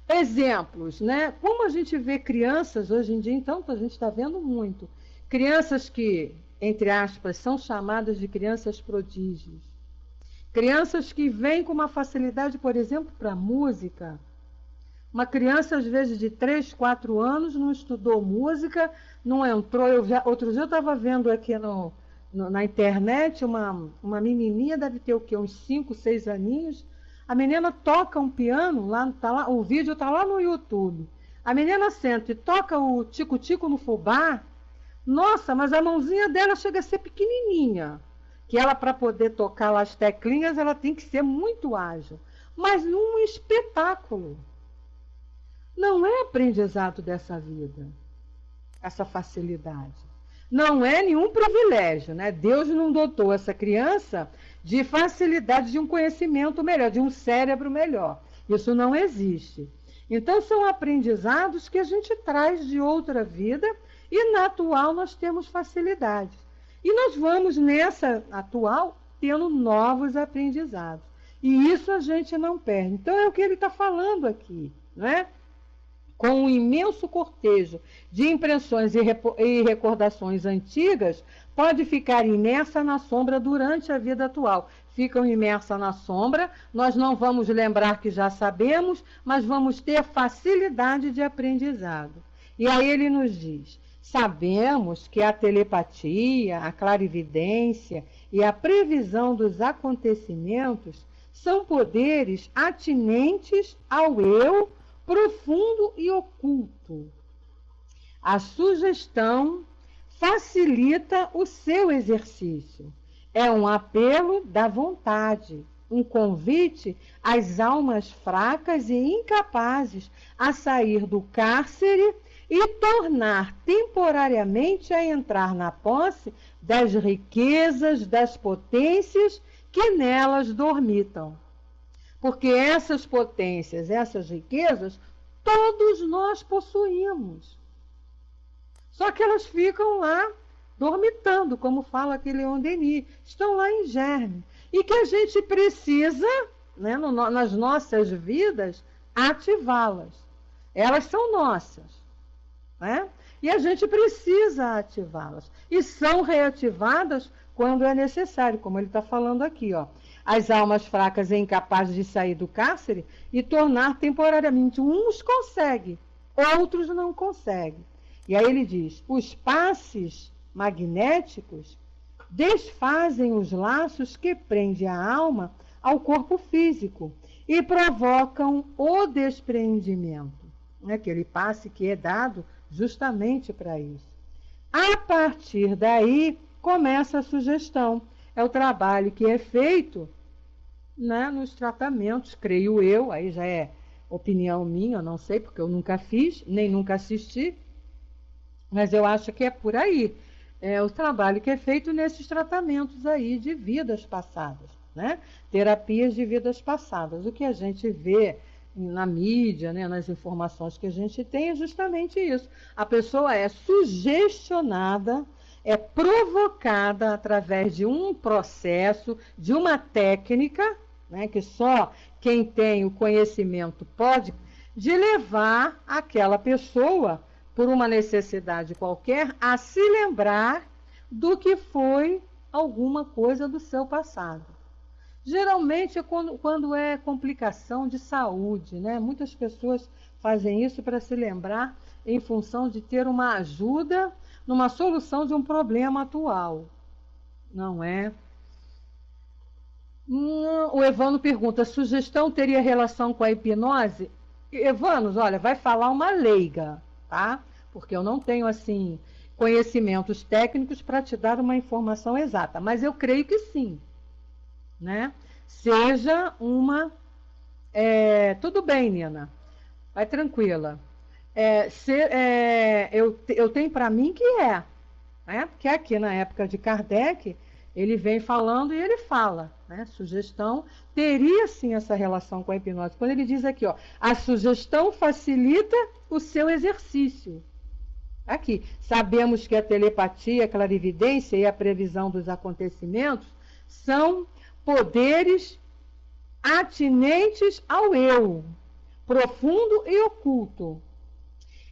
Exemplos, né? Como a gente vê crianças hoje em dia, então, a gente está vendo muito. Crianças que, entre aspas, são chamadas de crianças prodígios. Crianças que vêm com uma facilidade, por exemplo, para a música. Uma criança, às vezes, de 3, 4 anos, não estudou música, não entrou. Outro dia eu estava vendo aqui na internet uma menininha, deve ter o quê? Uns 5, 6 aninhos. A menina toca um piano, o vídeo está lá no YouTube. A menina senta e toca o tico-tico no fubá. Nossa, mas a mãozinha dela chega a ser pequenininha. Que ela, para poder tocar lá as teclinhas, ela tem que ser muito ágil. Mas num espetáculo. Não é aprendizado dessa vida, essa facilidade. Não é nenhum privilégio, né? Deus não dotou essa criança de facilidade de um conhecimento melhor, de um cérebro melhor. Isso não existe. Então, são aprendizados que a gente traz de outra vida e na atual nós temos facilidades. E nós vamos, nessa atual, tendo novos aprendizados. E isso a gente não perde. Então, é o que ele está falando aqui, né? Com um imenso cortejo de impressões e recordações antigas, pode ficar imersa na sombra durante a vida atual. Ficam imersas na sombra, nós não vamos lembrar que já sabemos, mas vamos ter facilidade de aprendizado. E aí ele nos diz, sabemos que a telepatia, a clarividência e a previsão dos acontecimentos são poderes atinentes ao eu profundo e oculto. A sugestão facilita o seu exercício. É um apelo da vontade, um convite às almas fracas e incapazes a sair do cárcere e tornar temporariamente a entrar na posse das riquezas, das potências que nelas dormitam. Porque essas potências, essas riquezas, todos nós possuímos. Só que elas ficam lá dormitando, como fala aqui Leon Denis, estão lá em germe. E que a gente precisa, né, nas nossas vidas, ativá-las. Elas são nossas, né? E a gente precisa ativá-las. E são reativadas quando é necessário, como ele está falando aqui, ó. As almas fracas e incapazes de sair do cárcere e tornar temporariamente. Uns conseguem, outros não conseguem. E aí ele diz, os passes magnéticos desfazem os laços que prendem a alma ao corpo físico e provocam o despreendimento. Aquele passe que é dado justamente para isso. A partir daí, começa a sugestão. É o trabalho que é feito, né, nos tratamentos, creio eu, aí já é opinião minha, eu não sei, porque eu nunca fiz, nem nunca assisti, mas eu acho que é por aí. É o trabalho que é feito nesses tratamentos aí de vidas passadas, né? Terapias de vidas passadas. O que a gente vê na mídia, né, nas informações que a gente tem, é justamente isso. A pessoa é sugestionada, é provocada através de um processo, de uma técnica, né, que só quem tem o conhecimento pode, de levar aquela pessoa, por uma necessidade qualquer, a se lembrar do que foi alguma coisa do seu passado. Geralmente é quando é complicação de saúde, né? Muitas pessoas fazem isso para se lembrar em função de ter uma ajuda numa solução de um problema atual. Não é? O Evano pergunta, sugestão teria relação com a hipnose? Evanos, olha, vai falar uma leiga, tá? Porque eu não tenho, assim, conhecimentos técnicos para te dar uma informação exata, mas eu creio que sim, né? Seja uma... tudo bem, Nina, vai tranquila. Eu tenho para mim que né? Porque aqui na época de Kardec, ele vem falando e ele fala, né? Sugestão teria sim essa relação com a hipnose. Quando ele diz aqui, ó, a sugestão facilita o seu exercício. Aqui, sabemos que a telepatia, a clarividência e a previsão dos acontecimentos são poderes atinentes ao eu, profundo e oculto.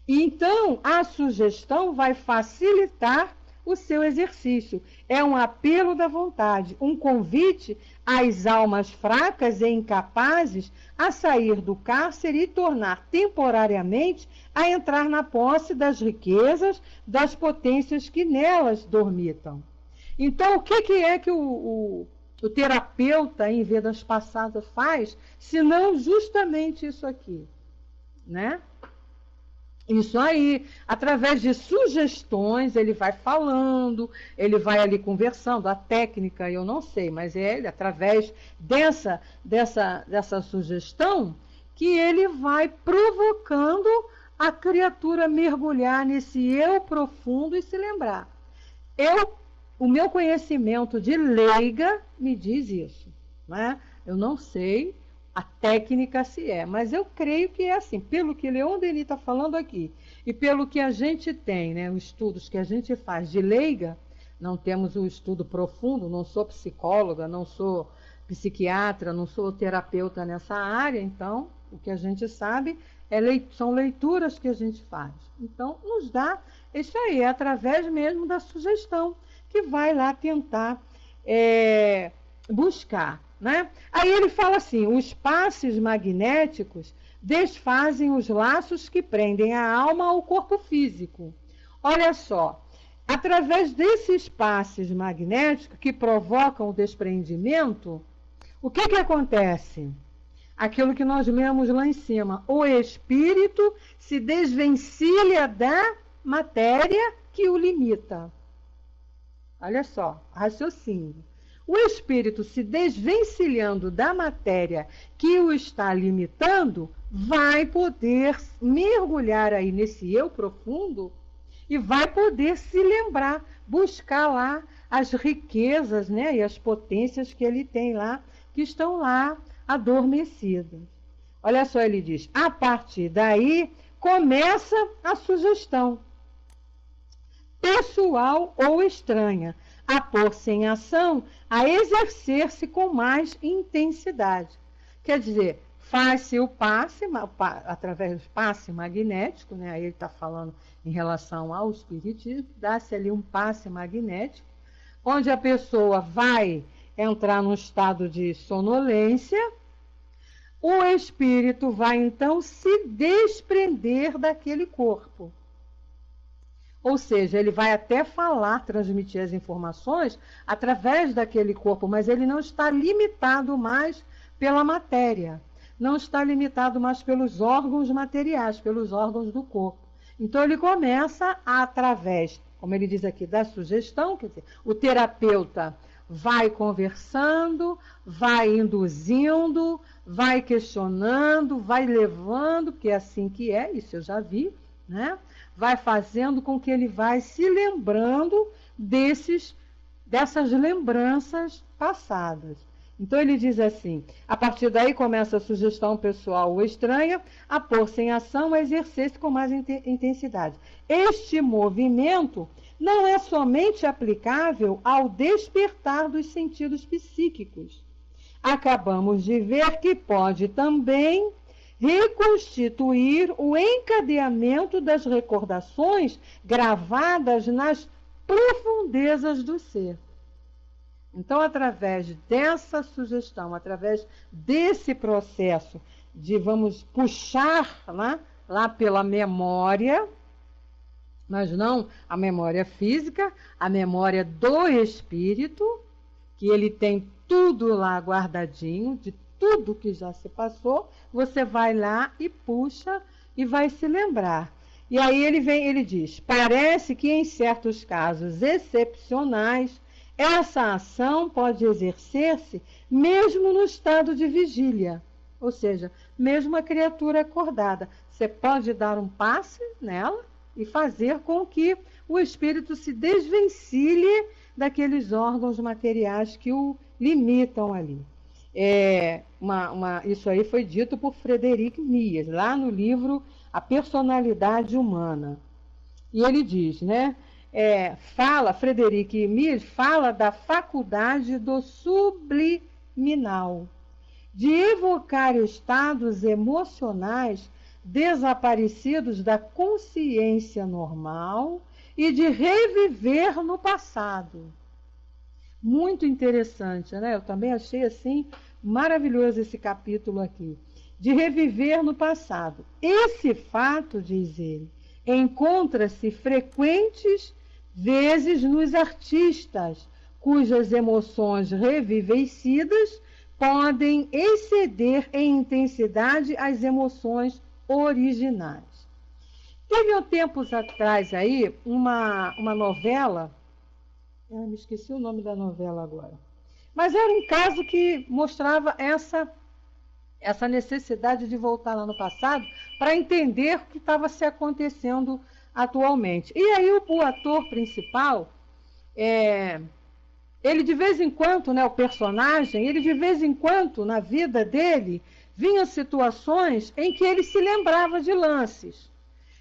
E então, a sugestão vai facilitar o seu exercício. É um apelo da vontade, um convite às almas fracas e incapazes a sair do cárcere e tornar temporariamente a entrar na posse das riquezas, das potências que nelas dormitam. Então, o que é que o terapeuta em vidas passadas faz, se não justamente isso aqui, né? Isso aí, através de sugestões, ele vai falando, ele vai ali conversando, a técnica eu não sei, mas é ele, através dessa sugestão, que ele vai provocando a criatura mergulhar nesse eu profundo e se lembrar. O meu conhecimento de leiga me diz isso, né? Eu não sei a técnica se é, mas eu creio que é assim, pelo que Leon Denis está falando aqui, e pelo que a gente tem, né, os estudos que a gente faz de leiga, não temos o estudo profundo, não sou psicóloga, não sou psiquiatra, não sou terapeuta nessa área, então o que a gente sabe são leituras que a gente faz. Então, nos dá isso aí, é através mesmo da sugestão, que vai lá tentar buscar. Né? Aí ele fala assim, os passes magnéticos desfazem os laços que prendem a alma ao corpo físico. Olha só, através desses passes magnéticos que provocam o desprendimento, o que acontece? Aquilo que nós lemos lá em cima, o espírito se desvencilha da matéria que o limita. Olha só, raciocínio. O espírito se desvencilhando da matéria que o está limitando, vai poder mergulhar aí nesse eu profundo e vai poder se lembrar, buscar lá as riquezas, né, e as potências que ele tem lá, que estão lá adormecidas. Olha só, ele diz, a partir daí começa a sugestão, pessoal ou estranha, a pôr-se em ação, a exercer-se com mais intensidade. Quer dizer, faz-se o passe, através do passe magnético, né? Aí ele está falando em relação ao espiritismo, dá-se ali um passe magnético, onde a pessoa vai entrar num estado de sonolência, o espírito vai então se desprender daquele corpo. Ou seja, ele vai até falar, transmitir as informações através daquele corpo, mas ele não está limitado mais pela matéria, não está limitado mais pelos órgãos materiais, pelos órgãos do corpo. Então ele começa através, como ele diz aqui, da sugestão, quer dizer, o terapeuta vai conversando, vai induzindo, vai questionando, vai levando, porque é assim que é, isso eu já vi, né? Vai fazendo com que ele vai se lembrando dessas lembranças passadas. Então ele diz assim, a partir daí começa a sugestão pessoal ou estranha, a pôr-se em ação, a exercer-se com mais intensidade. Este movimento não é somente aplicável ao despertar dos sentidos psíquicos. Acabamos de ver que pode também reconstituir o encadeamento das recordações gravadas nas profundezas do ser. Então, através dessa sugestão, através desse processo de vamos puxar lá pela memória, mas não a memória física, a memória do espírito, que ele tem tudo lá guardadinho, de tudo que já se passou, você vai lá e puxa e vai se lembrar. E aí ele diz, parece que em certos casos excepcionais, essa ação pode exercer-se mesmo no estado de vigília, ou seja, mesmo a criatura acordada. Você pode dar um passe nela e fazer com que o espírito se desvencilhe daqueles órgãos materiais que o limitam ali. Isso aí foi dito por Frederic Mies, lá no livro A Personalidade Humana. E ele diz, né? Frederic Mies fala da faculdade do subliminal, de evocar estados emocionais desaparecidos da consciência normal e de reviver no passado. Muito interessante, né? Eu também achei assim maravilhoso esse capítulo aqui. De reviver no passado. Esse fato, diz ele, encontra-se frequentes vezes nos artistas, cujas emoções revivecidas podem exceder em intensidade as emoções originais. Teve há tempos atrás aí uma novela, me esqueci o nome da novela agora, mas era um caso que mostrava essa necessidade de voltar lá no passado para entender o que estava se acontecendo atualmente. E aí o ator principal, ele de vez em quando, né, o personagem, ele de vez em quando, na vida dele, vinha situações em que ele se lembrava de lances.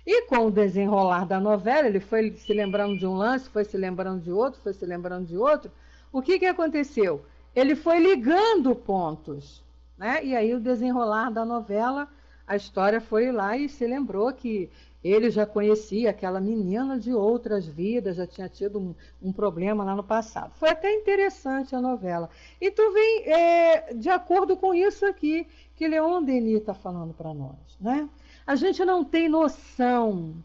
E com o desenrolar da novela, ele foi se lembrando de um lance, foi se lembrando de outro, foi se lembrando de outro. O que aconteceu? Ele foi ligando pontos, né? E aí o desenrolar da novela, a história foi lá e se lembrou que ele já conhecia aquela menina de outras vidas, já tinha tido um problema lá no passado. Foi até interessante a novela. Então vem de acordo com isso aqui que Leon Denis está falando para nós, né? A gente não tem noção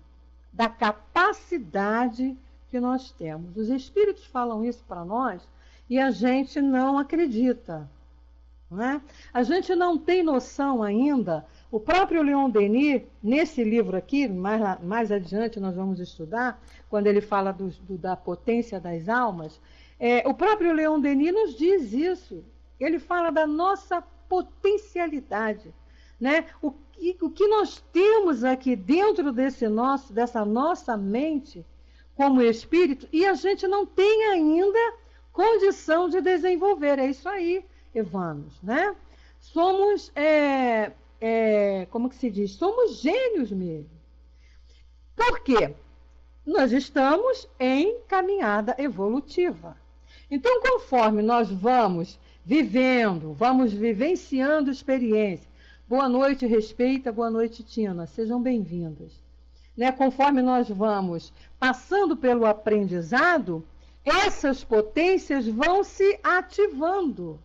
da capacidade que nós temos. Os espíritos falam isso para nós e a gente não acredita, né? A gente não tem noção ainda. O próprio Leon Denis, nesse livro aqui, mais adiante nós vamos estudar, quando ele fala da potência das almas, o próprio Leon Denis nos diz isso. Ele fala da nossa potencialidade, né? O que nós temos aqui dentro dessa nossa mente como espírito, e a gente não tem ainda condição de desenvolver. É isso aí, Evanos, né? Somos, como que se diz? Somos gênios mesmo. Por quê? Nós estamos em caminhada evolutiva. Então, conforme nós vamos vivendo, vamos vivenciando experiência. Boa noite, Respeita, boa noite, Tina, sejam bem-vindas. Né? Conforme nós vamos passando pelo aprendizado, essas potências vão se ativando.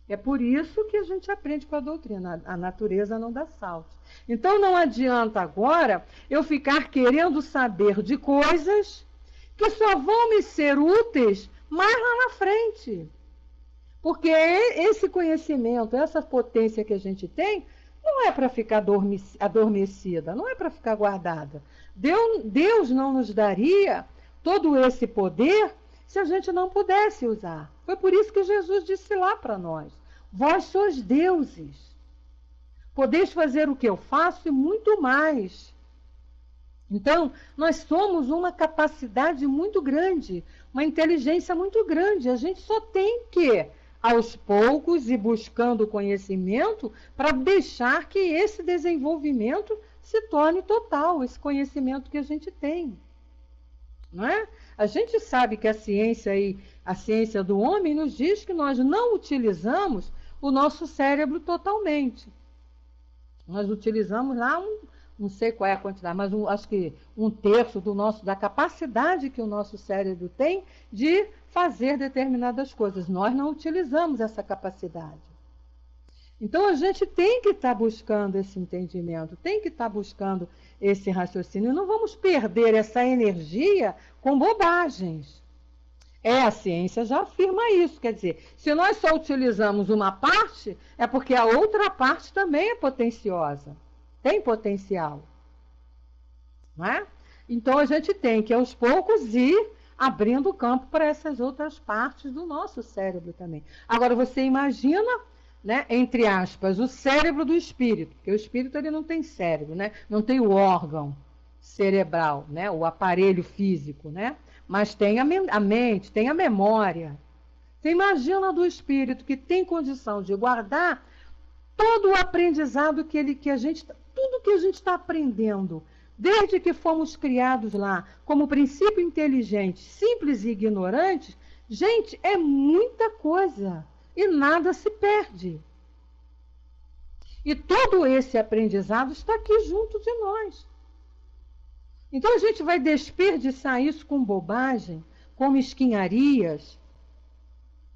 É por isso que a gente aprende com a doutrina, a natureza não dá saltos. Então não adianta agora eu ficar querendo saber de coisas que só vão me ser úteis mais lá na frente. Porque esse conhecimento, essa potência que a gente tem, não é para ficar adormecida, não é para ficar guardada. Deus não nos daria todo esse poder se a gente não pudesse usar. Foi por isso que Jesus disse lá para nós: vós sois deuses. Podeis fazer o que eu faço e muito mais. Então, nós somos uma capacidade muito grande, uma inteligência muito grande. A gente só tem que, aos poucos, ir buscando conhecimento para deixar que esse desenvolvimento se torne total, esse conhecimento que a gente tem. Não é? A gente sabe que a ciência do homem nos diz que nós não utilizamos o nosso cérebro totalmente. Nós utilizamos lá não sei qual é a quantidade, mas acho que 1/3 da capacidade que o nosso cérebro tem de fazer determinadas coisas. Nós não utilizamos essa capacidade. Então a gente tem que estar buscando esse entendimento, tem que estar buscando esse raciocínio. Não vamos perder essa energia com bobagens. A ciência já afirma isso. Quer dizer, se nós só utilizamos uma parte, é porque a outra parte também é potenciosa. Tem potencial. Não é? Então a gente tem que, aos poucos, ir abrindo o campo para essas outras partes do nosso cérebro também. Agora, você imagina, né, entre aspas, o cérebro do espírito, porque o espírito ele não tem cérebro, né? Não tem o órgão cerebral, né? O aparelho físico, né? Mas tem a mente, tem a memória. Você imagina do espírito que tem condição de guardar todo o aprendizado tudo que a gente está aprendendo, desde que fomos criados lá, como princípio inteligente, simples e ignorantes. Gente, é muita coisa e nada se perde. E todo esse aprendizado está aqui junto de nós. Então a gente vai desperdiçar isso com bobagem, com mesquinharias,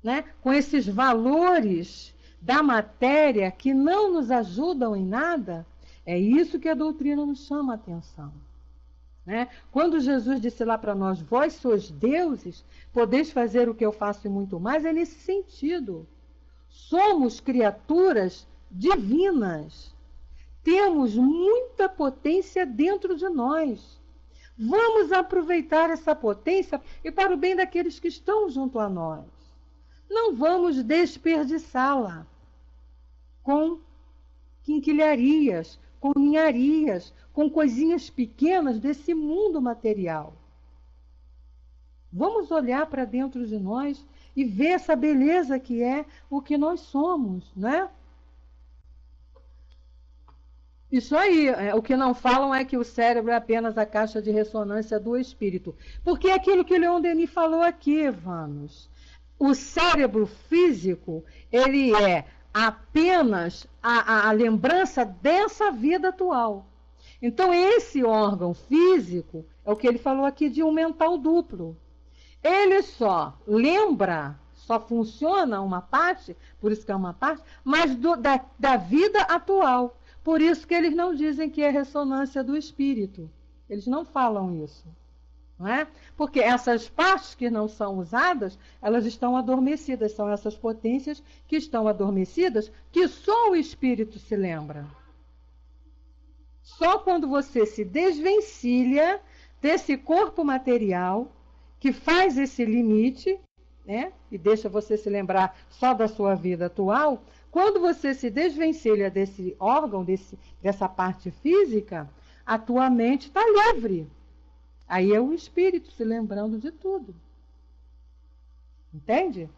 né? Com esses valores da matéria que não nos ajudam em nada. É isso que a doutrina nos chama a atenção. Né? Quando Jesus disse lá para nós, vós sois deuses, podeis fazer o que eu faço e muito mais, é nesse sentido. Somos criaturas divinas. Temos muita potência dentro de nós. Vamos aproveitar essa potência e para o bem daqueles que estão junto a nós. Não vamos desperdiçá-la com quinquilharias, com ninharias, com coisinhas pequenas desse mundo material. Vamos olhar para dentro de nós e ver essa beleza que é o que nós somos, né? Isso aí, o que não falam é que o cérebro é apenas a caixa de ressonância do espírito. Porque é aquilo que o Leon Denis falou aqui, Vanos. O cérebro físico, ele é apenas a lembrança dessa vida atual. Então, esse órgão físico, é o que ele falou aqui de um mental duplo. Ele só lembra, só funciona uma parte, por isso que é uma parte, mas da vida atual. Por isso que eles não dizem que é ressonância do espírito. Eles não falam isso. Não é? Porque essas partes que não são usadas, elas estão adormecidas. São essas potências que estão adormecidas, que só o espírito se lembra. Só quando você se desvencilha desse corpo material, que faz esse limite, né? E deixa você se lembrar só da sua vida atual, quando você se desvencilha desse órgão, dessa parte física, a tua mente está livre. Aí é o espírito se lembrando de tudo. Entende?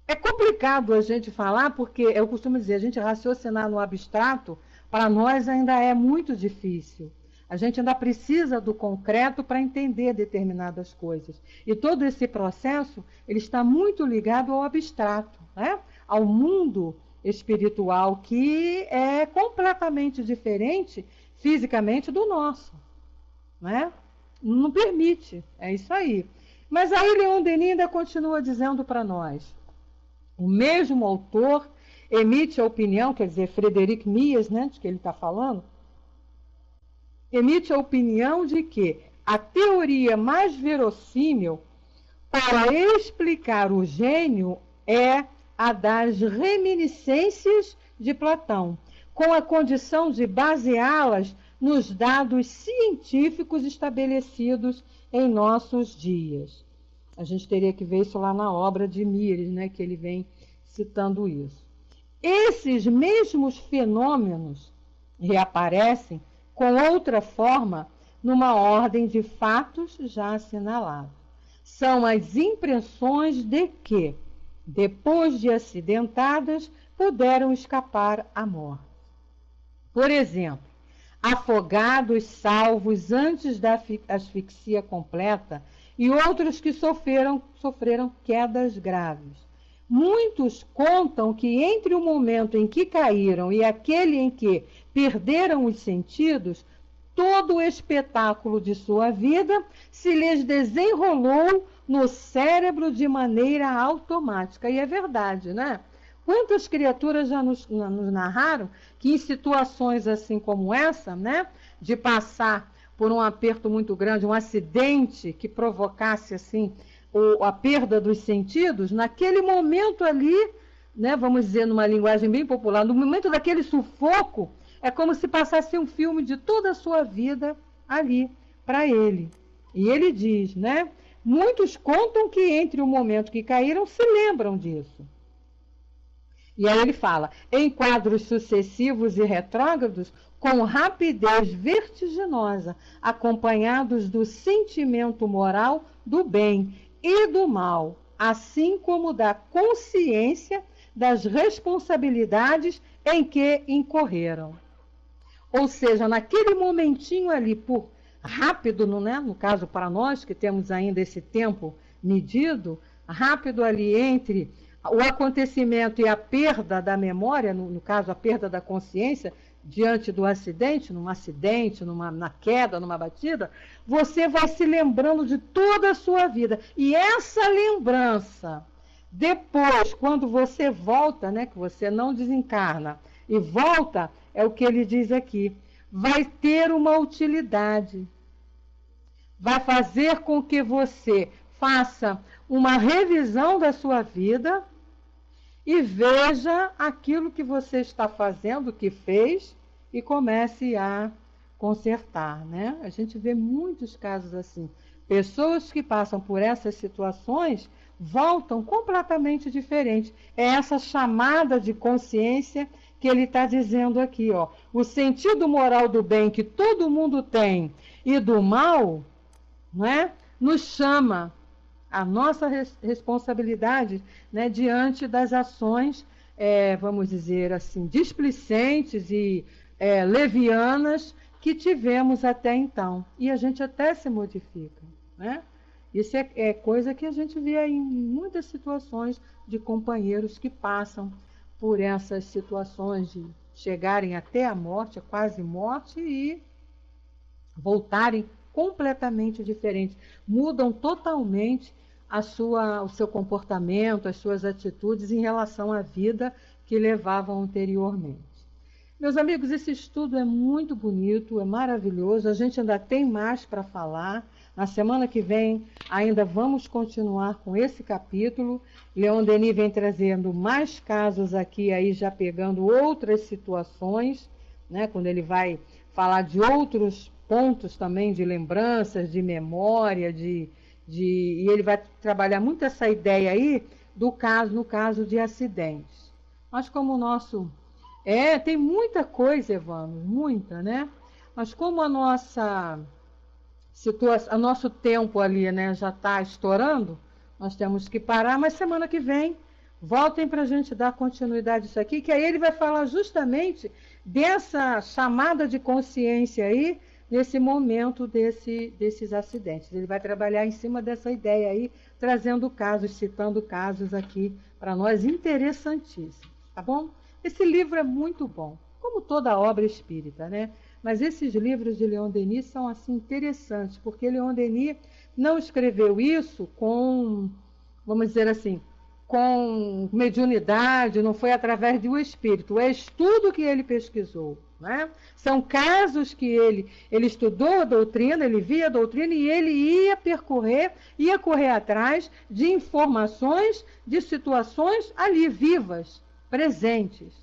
É complicado a gente falar, porque eu costumo dizer, a gente raciocinar no abstrato, para nós ainda é muito difícil. A gente ainda precisa do concreto para entender determinadas coisas. E todo esse processo, ele está muito ligado ao abstrato, né? Ao mundo espiritual, que é completamente diferente fisicamente do nosso, né? Não permite, é isso aí. Mas aí Leon Denis ainda continua dizendo para nós, o mesmo autor emite a opinião, quer dizer, Frederic Mies, né, de que ele está falando, emite a opinião de que a teoria mais verossímil para explicar o gênio é a das reminiscências de Platão, com a condição de baseá-las nos dados científicos estabelecidos em nossos dias. A gente teria que ver isso lá na obra de Mieres, né, que ele vem citando isso. Esses mesmos fenômenos reaparecem com outra forma numa ordem de fatos já assinalados. São as impressões de que, depois de acidentadas, puderam escapar à morte. Por exemplo, afogados salvos antes da asfixia completa e outros que sofreram quedas graves. Muitos contam que entre o momento em que caíram e aquele em que perderam os sentidos, todo o espetáculo de sua vida se lhes desenrolou no cérebro de maneira automática. E é verdade, né? Quantas criaturas já nos narraram que em situações assim como essa, né, de passar por um aperto muito grande, um acidente que provocasse assim a perda dos sentidos, naquele momento ali, né, vamos dizer numa linguagem bem popular, no momento daquele sufoco, é como se passasse um filme de toda a sua vida ali para ele. E ele diz, né, muitos contam que entre o momento que caíram se lembram disso. E aí ele fala, em quadros sucessivos e retrógrados, com rapidez vertiginosa, acompanhados do sentimento moral do bem e do mal, assim como da consciência das responsabilidades em que incorreram. Ou seja, naquele momentinho ali, por rápido, né, no caso para nós que temos ainda esse tempo medido, rápido ali entre o acontecimento e a perda da memória, no caso a perda da consciência, diante do acidente, na queda, numa batida, você vai se lembrando de toda a sua vida. E essa lembrança, depois, quando você volta, né, que você não desencarna e volta, é o que ele diz aqui, vai ter uma utilidade. Vai fazer com que você faça uma revisão da sua vida e veja aquilo que você está fazendo, que fez, e comece a consertar, né? A gente vê muitos casos assim. Pessoas que passam por essas situações voltam completamente diferentes. É essa chamada de consciência que ele está dizendo aqui, ó. O sentido moral do bem que todo mundo tem e do mal, né, nos chama a nossa responsabilidade, né, diante das ações, vamos dizer assim, displicentes e levianas que tivemos até então. E a gente até se modifica, né? Isso é coisa que a gente vê aí em muitas situações de companheiros que passam por essas situações de chegarem até a morte, a quase morte, e voltarem completamente diferentes. Mudam totalmente o seu comportamento, as suas atitudes em relação à vida que levavam anteriormente. Meus amigos, esse estudo é muito bonito, é maravilhoso, a gente ainda tem mais para falar. Na semana que vem ainda vamos continuar com esse capítulo. Leon Denis vem trazendo mais casos aqui, aí já pegando outras situações, né, quando ele vai falar de outros pontos também, de lembranças, de memória, e ele vai trabalhar muito essa ideia aí no caso de acidentes. Mas como o nosso... tem muita coisa, Evandro, muita, né? Mas como o nosso tempo ali, né, já está estourando, nós temos que parar, mas semana que vem voltem para a gente dar continuidade a isso aqui, que aí ele vai falar justamente dessa chamada de consciência aí, nesse momento desses acidentes. Ele vai trabalhar em cima dessa ideia aí, trazendo casos, citando casos aqui para nós interessantíssimos, tá bom? Esse livro é muito bom, como toda obra espírita, né? Mas esses livros de Leon Denis são assim interessantes, porque Leon Denis não escreveu isso com, vamos dizer assim, com mediunidade, não foi através de um espírito, é estudo que ele pesquisou, né? São casos que ele estudou a doutrina, ele via a doutrina e ele ia correr atrás de informações, de situações ali vivas, presentes,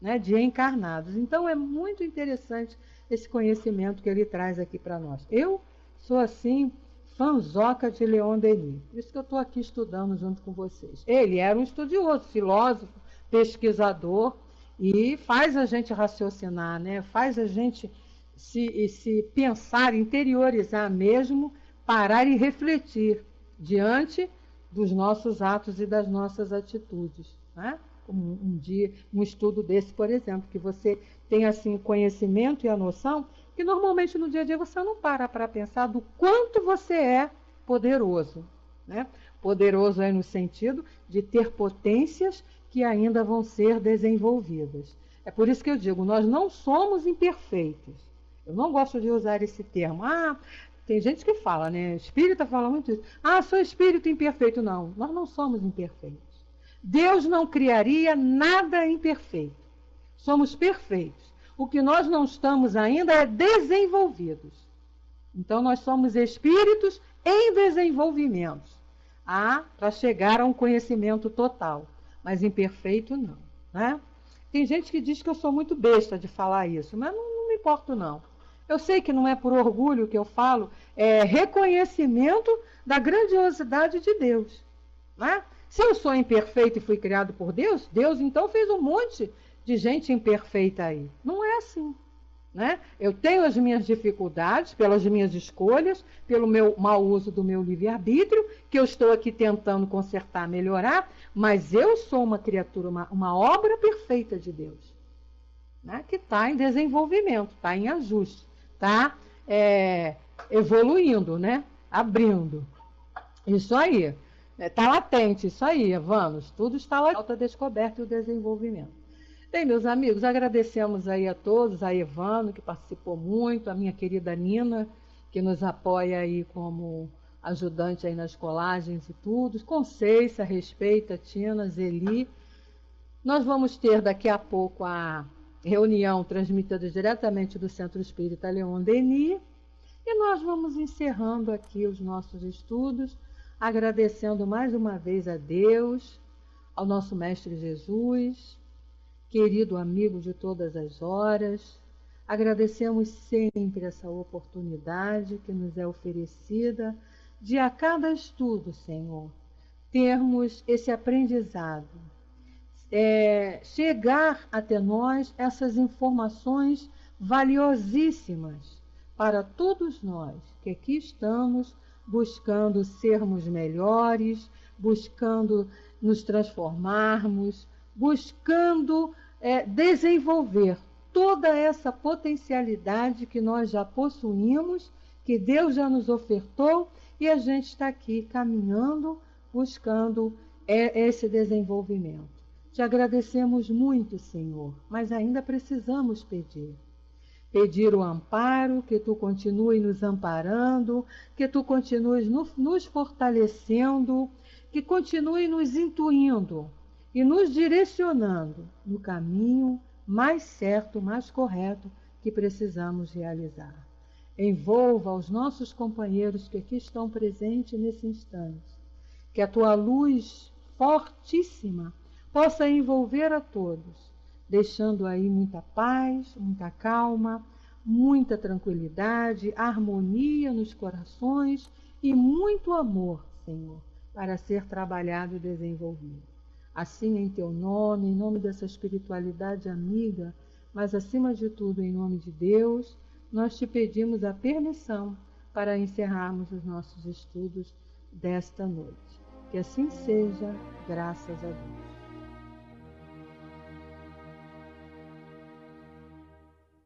né, de encarnados. Então é muito interessante esse conhecimento que ele traz aqui para nós. Eu sou assim fanzoca de Leon Denis, por isso que eu estou aqui estudando junto com vocês. Ele era um estudioso, filósofo, pesquisador, e faz a gente raciocinar, né? Faz a gente se pensar, interiorizar mesmo, parar e refletir diante dos nossos atos e das nossas atitudes, né? Um estudo desse, por exemplo, que você tem assim o conhecimento e a noção, que normalmente no dia a dia você não para pensar do quanto você é poderoso, né? Poderoso é no sentido de ter potências que ainda vão ser desenvolvidas. É por isso que eu digo, nós não somos imperfeitos. Eu não gosto de usar esse termo. Tem gente que fala, né? Espírita fala muito isso. Sou espírito imperfeito. Não, nós não somos imperfeitos. Deus não criaria nada imperfeito. Somos perfeitos. O que nós não estamos ainda é desenvolvidos. Então, nós somos espíritos em desenvolvimento, para chegar a um conhecimento total. Mas imperfeito, não, né? Tem gente que diz que eu sou muito besta de falar isso, mas não me importo, não. Eu sei que não é por orgulho que eu falo, é reconhecimento da grandiosidade de Deus, né? Se eu sou imperfeito e fui criado por Deus, Deus então fez um monte de gente imperfeita aí. Não é assim, né? Eu tenho as minhas dificuldades pelas minhas escolhas, pelo meu mau uso do meu livre-arbítrio, que eu estou aqui tentando consertar, melhorar, mas eu sou uma criatura, uma obra perfeita de Deus, né? Que está em desenvolvimento, está em ajuste, está evoluindo, né? Abrindo. Isso aí. Está latente, isso aí, vamos. Tudo está lá. Alta descoberta e o desenvolvimento. Bem, meus amigos, agradecemos aí a todos, a Evano, que participou muito, a minha querida Nina, que nos apoia aí como ajudante aí nas colagens e tudo, Conceiça, Respeita, Tina, Zeli. Nós vamos ter daqui a pouco a reunião transmitida diretamente do Centro Espírita Leon Denis, e nós vamos encerrando aqui os nossos estudos, agradecendo mais uma vez a Deus, ao nosso Mestre Jesus, querido amigo de todas as horas. Agradecemos sempre essa oportunidade que nos é oferecida de a cada estudo, Senhor, termos esse aprendizado, chegar até nós essas informações valiosíssimas para todos nós que aqui estamos buscando sermos melhores, buscando nos transformarmos, buscando desenvolver toda essa potencialidade que nós já possuímos, que Deus já nos ofertou, e a gente está aqui caminhando, buscando esse desenvolvimento. Te agradecemos muito, Senhor, mas ainda precisamos pedir. Pedir o amparo, que Tu continue nos amparando, que Tu continues nos fortalecendo, que continue nos intuindo e nos direcionando no caminho mais certo, mais correto que precisamos realizar. Envolva os nossos companheiros que aqui estão presentes nesse instante. Que a Tua luz fortíssima possa envolver a todos, deixando aí muita paz, muita calma, muita tranquilidade, harmonia nos corações e muito amor, Senhor, para ser trabalhado e desenvolvido. Assim, em Teu nome, em nome dessa espiritualidade amiga, mas acima de tudo, em nome de Deus, nós Te pedimos a permissão para encerrarmos os nossos estudos desta noite. Que assim seja, graças a Deus.